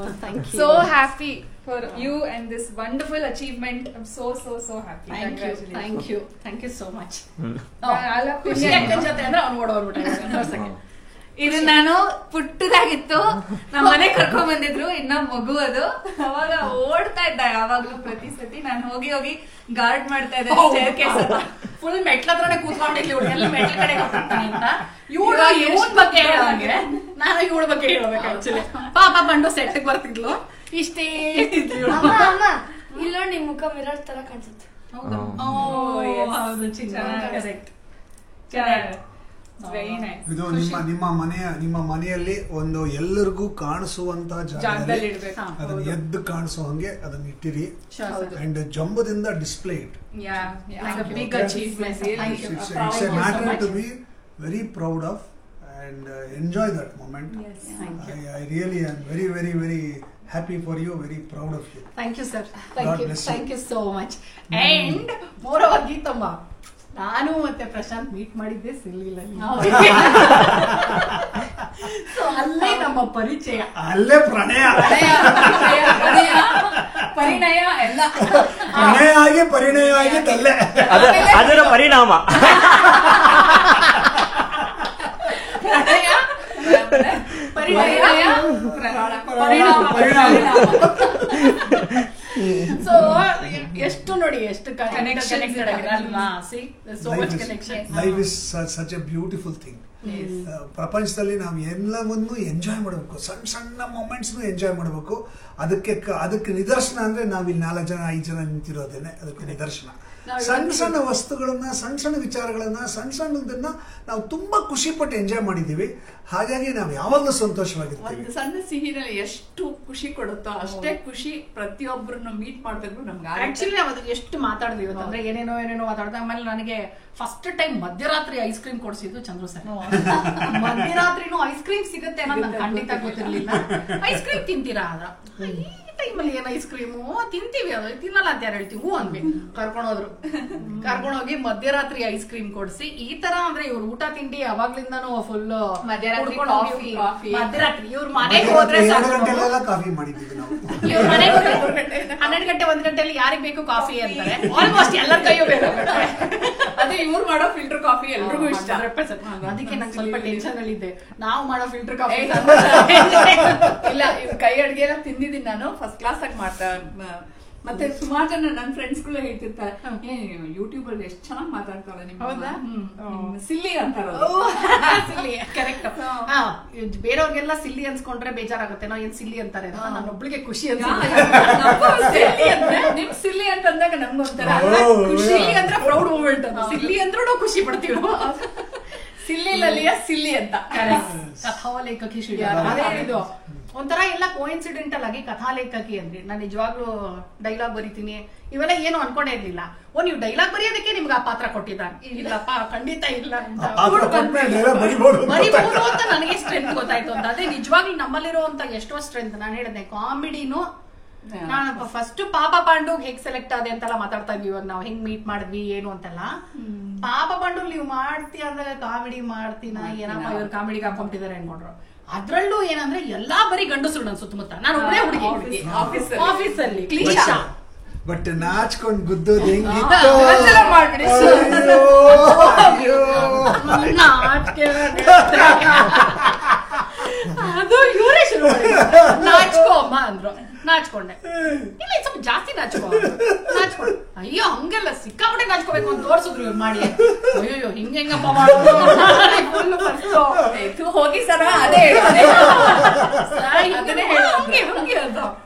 So happy for you and this wonderful achievement. I'm so happy. Thank you so much. ಖುಷಿ ಜೊತೆ ಅಂದ್ರೆ ಅವ್ನು ಓಡೋಗ್ಬಿಟ್ಟ. ಇದು ನಾನು ಪುಟ್ಟದಾಗಿತ್ತು ನಮ್ಮ ಮನೆ ಕರ್ಕೊಂಡ್ ಬಂದಿದ್ರು ಇನ್ನ ಮಗು ಅದು. ಅವಾಗ ಓಡ್ತಾ ಇದ್ದ ಯಾವಾಗ್ಲೂ ಪ್ರತಿ ಸತಿ ನಾನು ಹೋಗಿ ಹೋಗಿ ಗಾರ್ಡ್ ಮಾಡ್ತಾ ಇದ್ದೆ. ಫುಲ್ ಮೆಟ್ಲ ಹತ್ರನೇ ಕೂತ್ಕೊಂಡಿದ್ಲಿ ಎಲ್ಲ ಮೆಟ್ಲ ಕಡೆ ಹೋಗ್ತಾನೆ ಅಂತ. ಇವಳ ಬಗ್ಗೆ ಹೇಳೋಂಗೆ ನಾನು ಇವಳ ಬಗ್ಗೆ ಹೇಳ್ಬೇಕು. ಆಕ್ಚುಲಿ ಪಾಪ ಬಂಡು ಸೆಟ್ಗೆ ಬರ್ತಿದ್ಲು, ಇಷ್ಟೇ ಇರ್ತಿದ್ಲು. ಇಲ್ಲ ನಿಮ್ ಮುಖ ಮಿರರ್ ತರ ಕಾಣಿಸುತ್ತೆ. ಇದು ನಿಮ್ಮ ಮನೆಯಲ್ಲಿ ಒಂದು ಎಲ್ಲರಿಗೂ ಕಾಣಿಸುವಂತ ಜಾಗದಲ್ಲಿ ಅದನ್ನ ಎದ್ದು ಕಾಣಿಸೋ ಹಂಗೆ ಅದನ್ನ ಇಟ್ಟಿರಿ. ಅಂಡ್ ಜಂಬದಿಂದ display it. It's a matter to be very proud of and enjoy that moment. I really am very very very happy for you, very proud of you. Thank you sir. Thank you so much. And moreover Geethamma, ನಾನು ಮತ್ತೆ ಪ್ರಶಾಂತ್ ಮೀಟ್ ಮಾಡಿದ್ದೆ ಸಿಲ್ಲಿಯಲ್ಲಿ. ಸೊ ಅಲ್ಲೇ ನಮ್ಮ ಪರಿಚಯ, ಅಲ್ಲೇ ಪ್ರಣಯ ಪರಿಣಯ ಎಲ್ಲ ಪರಿಣಯ ಆಗಿದ್ದಲ್ಲೇ ಅದರ ಪರಿಣಾಮ. ಸೊ ಎಷ್ಟು ನೋಡಿ ಎಷ್ಟು ಕನೆಕ್ಟೆಡ್ ಅಲ್ವಾ. So much connection. Life is such A beautiful thing. ಪ್ರಪಂಚದಲ್ಲಿ ನಾವು ಎಲ್ಲವನ್ನೂ ಎಂಜಾಯ್ ಮಾಡಬೇಕು, ಸಣ್ಣ ಸಣ್ಣ ಮೊಮೆಂಟ್ಸ್ ಎಂಜಾಯ್ ಮಾಡಬೇಕು. ಅದಕ್ಕೆ ನಿದರ್ಶನ ಅಂದ್ರೆ ನಾವಿಲ್ಲಿ 4 ಜನ 5 ಜನ ನಿಂತಿರೋದೇನೆ ಅದಕ್ಕೆ ನಿದರ್ಶನ. ಸಣ್ಣ ಸಣ್ಣ ವಸ್ತುಗಳನ್ನ, ಸಣ್ಣ ಸಣ್ಣ ವಿಚಾರಗಳನ್ನ, ಸಣ್ಣ ಸಣ್ಣದನ್ನ ನಾವು ತುಂಬಾ ಖುಷಿ ಪಟ್ಟು ಎಂಜಾಯ್ ಮಾಡಿದೀವಿ. ಹಾಗಾಗಿ ನಾವು ಯಾವಾಗಲೂ ಸಂತೋಷವಾಗಿರ್ತೀವಿ. ಒಂದು ಸಣ್ಣ ಸಿಹಿನಲ್ಲಿ ಎಷ್ಟು ಖುಷಿ ಕೊಡುತ್ತೋ ಅಷ್ಟೇ ಖುಷಿ ಪ್ರತಿಯೊಬ್ಬರನ್ನು ಮೀಟ್ ಮಾಡ್ಬೇಕು ನಮ್ಗೆ. ಆಕ್ಚುಲಿ ನಾವು ಅದಕ್ಕೆ ಎಷ್ಟು ಮಾತಾಡಿದ್ವಿ ಅಂದ್ರೆ ಏನೇನೋ ಮಾತಾಡ್ದ. ಆಮೇಲೆ ನನಗೆ ಫಸ್ಟ್ ಟೈಮ್ ಮಧ್ಯರಾತ್ರಿ ಐಸ್ ಕ್ರೀಮ್ ಕೊಡ್ಸಿದ್ದು ಚಂದ್ರು ಸರ್. ಮಧ್ಯರಾತ್ರಿನೂ ಐಸ್ ಕ್ರೀಮ್ ಸಿಗುತ್ತೆ ಅನ್ನೋದು ನಂಗೆ ಖಂಡಿತ ಗೊತ್ತಿರ್ಲಿಲ್ಲ. ಐಸ್ ಕ್ರೀಮ್ ತಿಂತೀರಾ ಅದ ಈ ಟೈಮಲ್ಲಿ ಏನ್ ಐಸ್ ಕ್ರೀಮು ತಿಂತೀವಿ, ಅದು ತಿನ್ನಲ್ಲ ಅಂತ ಯಾರು ಹೇಳ್ತೀವಿ ಹೂ ಅನ್ವಿ. ಕರ್ಕೊಂಡೋಗಿ ಮಧ್ಯರಾತ್ರಿ ಐಸ್ ಕ್ರೀಮ್ ಕೊಡ್ಸಿ ಈ ತರ ಅಂದ್ರೆ ಇವ್ರು ಊಟ ತಿಂಡಿ ಯಾವಾಗ್ಲಿಂದಾನು ಫುಲ್ ಮಧ್ಯರಾತ್ರಿ ಇವ್ರ ಮನೆಗೆ ಹೋದ್ರೆ ಕಾಫಿ ಮಾಡಿದ್ದೀವಿ ನಾವು. ಇವ್ರ ಮನೆಗೆ ಹೋದ್ರೆ 12 ಗಂಟೆ 1 ಗಂಟೆಯಲ್ಲಿ ಯಾರಿಗ್ ಬೇಕು ಕಾಫಿ ಅಂತಾರೆ. ಆಲ್ಮೋಸ್ಟ್ ಎಲ್ಲರ ಕೈಯೂ ಬೇಕು. ಅದೇ ಇವ್ರು ಮಾಡೋ ಫಿಲ್ಟರ್ ಕಾಫಿ ಎಲ್ರಿಗೂ ಇಷ್ಟ. ಅದಕ್ಕೆ ನಂಗೆ ಸ್ವಲ್ಪ ಟೆನ್ಷನ್ ಅಲ್ಲಿದ್ದೆ, ನಾವು ಮಾಡೋ ಫಿಲ್ಟರ್ ಕಾಫಿ ಇಲ್ಲ. ಇವ್ರ ಕೈ ಅಡ್ಗೆ ಎಲ್ಲ ತಿಂದಿದ್ದೀನಿ ನಾನು, ಫಸ್ಟ್ ಕ್ಲಾಸ್ ಆಗಿ ಮಾಡ್ತಾ. ಮತ್ತೆ ಸುಮಾರು ಜನ ನನ್ನ ಫ್ರೆಂಡ್ಸ್ ಗಳು ಹೇಳ್ತಿರ್ತಾರೆ, ಯೂಟ್ಯೂಬ್ ಅಲ್ಲಿ ಎಷ್ಟು ಚೆನ್ನಾಗಿ ಮಾತಾಡ್ತಾಳೆ ನಿಮ್ಮ ಸಿಲ್ಲಿ ಅಂತಾರ. ಕರೆಕ್ಟ್. ಬೇರೆಯವ್ರಿಗೆಲ್ಲ ಸಿಲ್ಲಿ ಅನ್ಸ್ಕೊಂಡ್ರೆ ಬೇಜಾರಾಗುತ್ತೆ. ನಾವು ಏನ್ ಸಿಲ್ಲಿ ಅಂತಾರೆ ನನ್ನೊಬ್ಳಿಗೆ ಖುಷಿ ನಿಮ್ ಸಿಲ್ಲಿ ಅಂತ ಅಂದಾಗ ನಮ್ಗೊಂಥರ ಖುಷಿ ಅಂದ್ರೆ ಪ್ರೌಡ್ ಮೂಮೆಂಟ್. ಸಿಲ್ಲಿ ಅಂದ್ರೂ ನಾವು ಖುಷಿ ಪಡ್ತೀವಿ. ಸಿಲ್ಲಿಲಲ್ಲಿಯ ಸಿಲ್ಲಿ ಅಂತ ಕಥಾಲೇಖಕಿ ಅದೇ ಹೇಳಿದ್ದು. ಒಂಥರ ಎಲ್ಲ ಕೋಇನ್ಸಿಡೆಂಟಲ್ ಆಗಿ ಕಥಾಲೇಖಕಿ ಅಂದ್ರೆ ನಾನು ನಿಜವಾಗ್ಲೂ ಡೈಲಾಗ್ ಬರೀತೀನಿ ಇವೆಲ್ಲ ಏನು ಅನ್ಕೊಂಡೇ ಇರ್ಲಿಲ್ಲ. ನೀವು ಡೈಲಾಗ್ ಬರೆಯೋದಕ್ಕೆ ನಿಮ್ಗೆ ಆ ಪಾತ್ರ ಕೊಟ್ಟಿದ್ದಾನೆ. ಇಲ್ಲಪ್ಪ ಖಂಡಿತ ಇಲ್ಲ ಬರಿಬಹುದು ಅಂತ ನನಗೆ ಸ್ಟ್ರೆಂತ್ ಗೊತ್ತಾಯ್ತು ಅಂತ. ಅದೇ ನಿಜವಾಗ್ಲೂ ನಮ್ಮಲ್ಲಿರುವಂತ ಎಷ್ಟೋ ಸ್ಟ್ರೆಂತ್. ನಾನು ಹೇಳಿದೆ ಕಾಮಿಡಿನು ನಾನು ಫಸ್ಟ್ ಪಾಪ ಪಾಂಡು ಹೇಗ್ ಸೆಲೆಕ್ಟ್ ಆದೆ ಅಂತೆಲ್ಲ ಮಾತಾಡ್ತಾ ಇದ್ವಿ. ಇವಾಗ ನಾವು ಹೆಂಗ್ ಮೀಟ್ ಮಾಡಿದ್ವಿ ಏನು ಅಂತೆಲ್ಲ. ಪಾಪ ಪಾಂಡು ನೀವು ಮಾಡ್ತೀಯ ಅಂದ್ರೆ ಕಾಮಿಡಿ ಮಾಡ್ತೀನ ಏನಪ್ಪ ಇವ್ರು ಕಾಮಿಡಿಗೆ ಹಾಕೊಂಡಿದ್ದಾರೆ ಅನ್ಕೊಂಡ್ರು. ಅದ್ರಲ್ಲೂ ಏನಂದ್ರೆ ಎಲ್ಲಾ ಬರೀ ಗಂಡಸರು ನನ್ ಸುತ್ತಮುತ್ತ. ನಾನು ಒಬ್ಬಳೇ ಹುಡುಗಿ ಆಫೀಸಲ್ಲಿ ಬಟ್ ನಾಚ್ಕೊಂಡ್ ಗುದ್ದೋದು ಹೆಂಗಿತ್ತು. ಅದು ಇವರೇ ಶುರು ನಾಚ್ಕೋ ಅಮ್ಮ ಅಂದ್ರು. ನಾಚ್ಕೊಂಡೆ. ಇಲ್ಲ ಸ್ವಲ್ಪ ಜಾಸ್ತಿ ನಾಚ್ಕೊಂಡೆ. ಅಯ್ಯೋ ಹಂಗೆಲ್ಲ ಸಿಕ್ಕಾಪಟ್ಟೆ ನಾಚ್ಕೋಬೇಕು ಅಂತ ತೋರ್ಸಿದ್ರು ಇವ್ರು ಮಾಡಿ. ಅಯ್ಯೋ ಹಿಂಗಪ್ಪ ಮಾಡೋದು ಹೋಗಿ ಸರ ಅದೇ ಹಂಗೆ ಅಂತ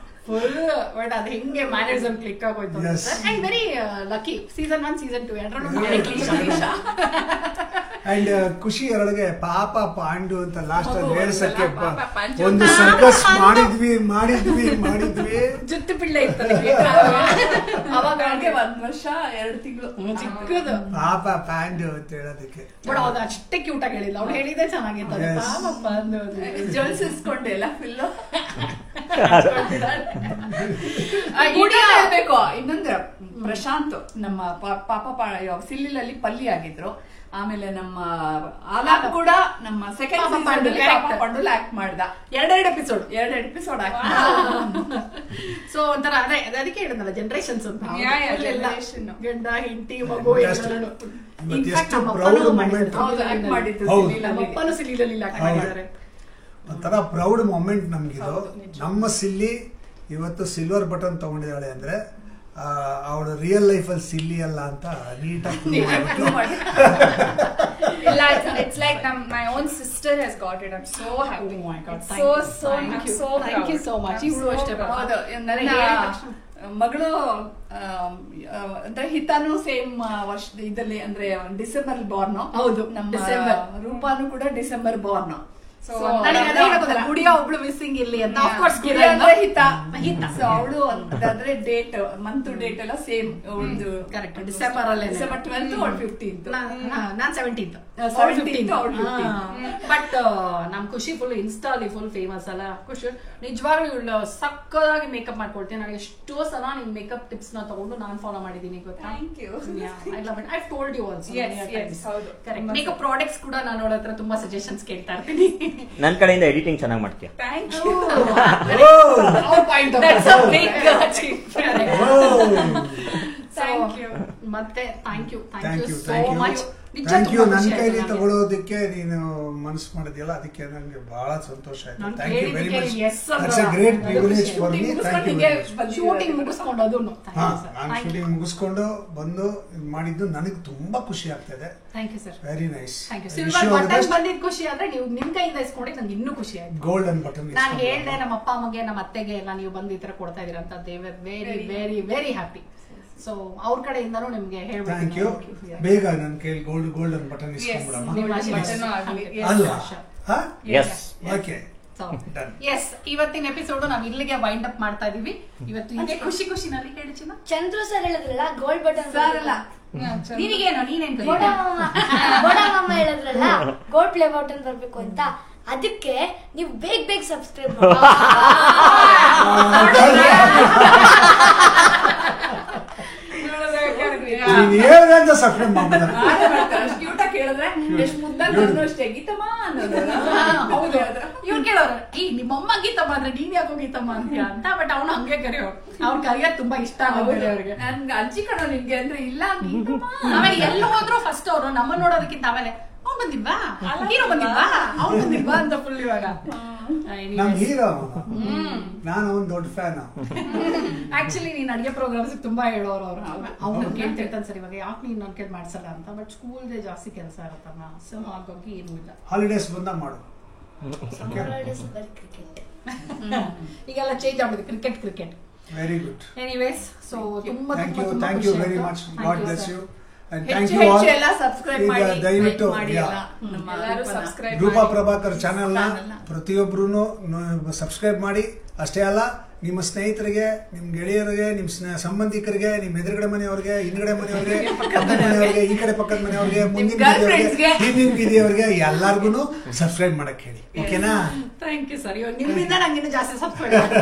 ಫುಲ್. ಬಟ್ ಅದು ಹೆಂಗೆ ಮ್ಯಾನೇಜರ್ ಕ್ಲಿಕ್ ಆಗೋಯ್ತು. And very lucky. Season 1 season 2 ಎರಡರೂ. ಅಂಡ್ ಖುಷಿ ಎರಡಿಗೆ ಪಾಪ ಪಾಂಡು ಅಂತ ಲಾಸ್ಟ್ ಅಲ್ಲಿ ಹೇಳ್ಸಕ್ಕೆ ಒಂದು ಸರ್ಕಸ್ ಮಾಡಿದ್ವಿ ಜುಟ್ಟು ಪಿಳ್ಳೆ ಇತ್ತು ಅವಾಗ 1 ವರ್ಷ 2 ತಿಂಗಳು ಚಿಕ್ಕದು ಪಾಪ ಪಾಂಡು ಅಂತ ಹೇಳೋದಕ್ಕೆ. ಬಟ್ ಅವಾಗ ಅಷ್ಟೇ ಕ್ಯೂಟ್ ಆಗಿ ಹೇಳಿಲ್ಲ. ಅವ್ಳು ಹೇಳಿದ್ರೆ ಚೆನ್ನಾಗಿತ್ತು. ಪಾಪ ಅಂದು ಜಲ್ಸಿಸ್ಕೊಂಡೆ ಎಲ್ಲ ಫುಲ್ ಹೇಳ್ಬೇಕು. ಇನ್ನೊಂದ್ರೆ ಪ್ರಶಾಂತ್ ನಮ್ಮ ಪಾಪ ಸಿಲ್ಲಿಲಲ್ಲಿ ಪಲ್ಲಿ ಆಗಿದ್ರು. ಆಮೇಲೆ ನಮ್ಮ ಆಲಾಪ್ ಕೂಡ ನಮ್ಮ ಸೆಕೆಂಡ್ ಪಂಡುಲ್ ಆಕ್ಟ್ ಮಾಡ್ದ. ಎರಡೆರಡು ಎಪಿಸೋಡ್ ಆಕ್ಟ್ ಮಾಡ್ದ. ಸೊ ಒಂಥರ ಅದೇ ಅದಕ್ಕೆ ಹೇಳಿದ್ನಲ್ಲ ಜನರೇಷನ್ಸ್ ಅಂತ, ಗಂಡ ಹೆಂಡತಿ ಮಗು ನಮ್ಮಪ್ಪನು ಸಿಲಿಲಲ್ಲಿ ಆಕ್ಟ್ ಮಾಡಿದ್ದಾರೆ. ಒಂಥರ ಪ್ರೌಡ್ ಮೊಮೆಂಟ್ ನಮ್ಗಿದು. ನಮ್ಮ ಸಿಲ್ಲಿ ಇವತ್ತು ಸಿಲ್ವರ್ ಬಟನ್ ತಗೊಂಡಿದ್ದಾಳೆ ಅಂದ್ರೆ ಅವಳು ರಿಯಲ್ ಲೈಫ್ ಅಲ್ಲಿ ಸಿಲ್ಲಿ ಅಲ್ಲ ಅಂತ ನೀಟಾಗಿ. It's like my own sister has got it. I'm so happy. Oh my God, thank you so much. ಇವಳು ಅಷ್ಟೇ ಮಗಳು ಅಂದ್ರೆ ಹಿತಾನು ಸೇಮ್ ವರ್ಷ ಇದಲ್ಲಿ ಅಂದ್ರೆ ಡಿಸೆಂಬರ್ ಬಾರ್ನ್. ಹೌದು, ನಮ್ಮ ರೂಪಾನು ಕೂಡ ಡಿಸೆಂಬರ್ ಬಾರ್ನ್. ಗುಡಿಯ ಒಬ್ಳು ಮಿಸ್ಸಿಂಗ್ ಇಲ್ಲಿ ಅಂತ. ಅವಳು ಅಂದ್ರೆ ಡೇಟ್ ಮಂತ್ ಡೇಟ್ ಎಲ್ಲ ಸೇಮ್. ಕರೆಕ್ಟ್, ಡಿಸೆಂಬರ್ ಅಲ್ಲಿ. December 12th or 15th. Non 17th. But ನಮ್ ಖುಷಿ ಫುಲ್ ಇನ್ಸ್ಟಾಲಿ ಫುಲ್ ಫೇಮಸ್ ಅಲ್ಲ. ಖುಷಿ ನಿಜವಾಗ್ಲೂ ಇವಳು ಸಕ್ಕದಾಗಿ ಮೇಕಪ್ ಮಾಡ್ಕೊಳ್ತೀನಿ. ನಾನು ಎಷ್ಟೋ ಸಲ ನಿಮ್ ಮೇಕಪ್ ಟಿಪ್ಸ್ ನ ತಗೊಂಡು ನಾನು ಫಾಲೋ ಮಾಡಿದೀನಿ ಗೊತ್ತಾ. I love it. I told you also. Correct. Makeup products ಕೂಡ ನಾನು ಅವಳ ಹತ್ರ ತುಂಬಾ ಸಜೆಷನ್ಸ್ ಕೇಳ್ತಾ ಇರ್ತೀನಿ. ನನ್ ಕಡೆಯಿಂದ ಎಡಿಟಿಂಗ್ ಚೆನ್ನಾಗಿ ಮಾಡ್ತೀಯ. ಮತ್ತೆ thank you so much. Thank you. ನನ್ನ ಕೈಲಿ ತಗೊಳ್ಳೋದಕ್ಕೆ ನೀನು ಮನಸ್ಸು ಮಾಡಿದ್ಯಲ್ಲ, ಅದಕ್ಕೆ ನನಗೆ ಬಹಳ ಸಂತೋಷ ಆಯ್ತು. Thank you very much. It's a great privilege for me. Thank you. Shooting ಮುಗಿಸ್ಕೊಂಡು ಅದನ್ನು ನಾನು ಶೂಟಿಂಗ್ ಮುಗಿಸ್ಕೊಂಡು ಬಂದು ಮಾಡಿದ್ದು ನನಗೆ ತುಂಬಾ ಖುಷಿ ಆಗ್ತದೆ. Thank you sir. Very nice. Thank you. Silver button ಬಂದಿದ್ದು ಖುಷಿ ಆದ್ರೆ ನೀವು ನಿಮ್ ಕೈಯಿಂದ ಇಸ್ಕೊಂಡಿದ್ದು ನಂಗೆ ಇನ್ನೂ ಖುಷಿ ಆಯ್ತು. ಗೋಲ್ಡನ್ ಬಟನ್ ನಾನು ಹೇಳ್ದೆ ನಮ್ಮ ಅಪ್ಪ ಅಮ್ಮಗೆ ನಮ್ಮ ಅತ್ತೆಗೆ ಎಲ್ಲ ನೀವು ಬಂದು ಈ ತರ ಕೊಡ್ತಾ ಇದೀರ ಅಂತ. They were very very very happy. So ಅವ್ರ ಕಡೆಯಿಂದನೂ ನಿಮ್ಗೆ ಹೇಳ್ಬೇಕು. Thank you. ಬೇಗ ನನ್ನ ಕೈಲಿ ಗೋಲ್ಡನ್ ಬಟನ್ ಇಸ್ಕೊಂಡ್ಬಿಡಮ್ಮ ಅಲ್ವಾ? ಓಕೆ. ಎಸ್, ಇವತ್ತಿನ ಎಪಿಸೋಡ್ ನಾವ್ ಇಲ್ಲಿಗೆ ವೈಂಡ್ ಅಪ್ ಮಾಡ್ತಾ ಇದೀವಿ. ಇವತ್ತು ಇದೇ ಖುಷಿನಲ್ಲಿ ಹೇಳಿ ಚಿನ್ನ. ಚಂದ್ರು ಸರ್ ಹೇಳಿದ್ರಲ್ಲ ಗೋಲ್ಡ್ ಬಟನ್ ಸರ್ ಅಲ್ಲ, ನಿನಗೇನೋ ನೀನೇನ್ ಬೋಡಮ್ಮ ಹೇಳಿದ್ರಲ್ಲ ಗೋಲ್ಡ್ ಪ್ಲೇ ಬಟನ್ ಬರ್ಬೇಕು ಅಂತ. ಅದಕ್ಕೆ ನೀವು ಬೇಗ ಸಬ್ಸ್ಕ್ರೈಬ್ ಮಾಡಿ. ಕೇಳಿದ್ರೆ ಎಷ್ಟು ಮುದ್ದಾಗಿ ಅಷ್ಟೇ ಗೀತಮ್ಮ ಅನ್ನೋದು. ಹೌದು, ಇವ್ರು ಕೇಳೋರು ಈ ನಿಮ್ಮಮ್ಮ ಗೀತಮ್ಮ ಅಂದ್ರೆ ನೀನ್ ಯಾಕೋ ಗೀತಮ್ಮ ಅಂತೀಯ ಅಂತ. ಬಟ್ ಅವನು ಹಂಗೆ ಕರೆಯೋರು. ಅವ್ರು ಕರೆಯೋದು ತುಂಬಾ ಇಷ್ಟ ಆಗುತ್ತೆ ಅವ್ರಿಗೆ. ನನ್ಗೆ ಅಜ್ಜಿ ಕಣೋ ನಿನ್ಗೆ ಅಂದ್ರೆ ಇಲ್ಲ ಗೀತಮ್ಮ. ಆಮೇಲೆ ಎಲ್ಲ ಹೋದ್ರು ಫಸ್ಟ್ ಅವರು ನಮ್ಮ ನೋಡೋದಕ್ಕಿಂತ ಆಮೇಲೆ ಅವ್ನು ಬಂದಿಲ್ವಾ, ಹೀರೋ ಬಂದಿಲ್ವಾ, ಅವ್ನು ಬಂದಿಲ್ವಾ ಅಂತ ಫುಲ್ ಇವಾಗ ಹೀರೋ. ನಾನು ಒಂದು ದೊಡ್ಡ ಫ್ಯಾನ್. ಆಕ್ಚುಲಿ ನೀನ್ ಅಡಿಗೆ ಪ್ರೋಗ್ರಾಮ್ಸ್ ತುಂಬಾ ಹೇಳೋರು ಅವ್ರು. ಅವ್ನು ಕೇಳ್ತಿರ್ತಾನೆ ಸರ್ ಇವಾಗ ಯಾಕೆ ನೀನ್ ನನ್ ಕೇಳಿ ಮಾಡ್ಸಲ್ಲ ಅಂತ. ಬಟ್ ಸ್ಕೂಲ್ದೇ ಜಾಸ್ತಿ ಕೆಲಸ ಇರುತ್ತಲ್ಲ, ಸೊ ಹಾಗಾಗಿ ಏನೂ ಇಲ್ಲ. ಹಾಲಿಡೇಸ್ ಬಂದಾಗ ಮಾಡು. ಈಗೆಲ್ಲ ಚೇಂಜ್ ಆಗ್ಬಿಡುತ್ತೆ, cricket. Very good. Anyways, so ತುಂಬಾ thank you very much. God bless you. ದಯವಿಟ್ಟು ರೂಪಾ ಪ್ರಭಾಕರ್ ಚಾನೆಲ್ ನ ಪ್ರತಿಯೊಬ್ರು ಸಬ್ಸ್ಕ್ರೈಬ್ ಮಾಡಿ. ಅಷ್ಟೇ ಅಲ್ಲ, ನಿಮ್ಮ ಸ್ನೇಹಿತರಿಗೆ, ನಿಮ್ ಗೆಳೆಯರಿಗೆ, ನಿಮ್ ಸಂಬಂಧಿಕರಿಗೆ, ನಿಮ್ ಎದುರುಗಡೆ ಮನೆಯವ್ರಿಗೆ, ಹಿಂದ್ಗಡೆ ಮನೆಯವ್ರಿಗೆ, ಪಕ್ಕದ ಮನೆಯವ್ರಿಗೆ, ಈ ಕಡೆ ಪಕ್ಕದ ಮನೆಯವ್ರಿಗೆ, ಮುಂದಿನ ಬೀದಿಯವ್ರಿಗೆ ಎಲ್ಲಾರ್ಗು ಸಬ್ಸ್ಕ್ರೈಬ್ ಮಾಡಕ್ ಹೇಳಿ. ಓಕೆನಾ? Thank you sir. ನಿಮ್ಮಿಂದ ನಂಗಿನ್ನೂ ಜಾಸ್ತಿ ಸಬ್ಸ್ಕ್ರೈಬ್ ಬರುತ್ತೆ.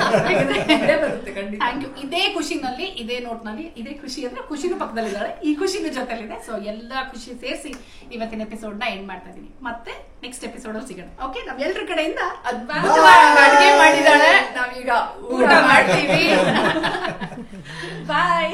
Thank you. ಇದೇ ಖುಷಿನಲ್ಲಿ, ಇದೇ ನೋಟ್ನಲ್ಲಿ, ಇದೇ ಖುಷಿ ಅಂದ್ರೆ ಖುಷಿನೂ ಪಕ್ಕದಲ್ಲಿದ್ದಾಳೆ, ಈ ಖುಷಿನೂ ಜೊತೆಲಿದೆ. ಸೊ ಎಲ್ಲಾ ಖುಷಿ ಸೇರಿಸಿ ಇವತ್ತಿನ ಎಪಿಸೋಡ್ ನ ಎಂಡ್ ಮಾಡ್ತಾ ಇದೀನಿ. ಮತ್ತೆ ನೆಕ್ಸ್ಟ್ ಎಪಿಸೋಡ್ ಸಿಗೋಣ. ಓಕೆ, ನಮ್ ಎಲ್ರ ಕಡೆಯಿಂದ ಅಡ್ಗೆ ಮಾಡಿದಾಳೆ, ನಾವೀಗ ಊಟ ಮಾಡ್ತೀವಿ. ಬಾಯ್.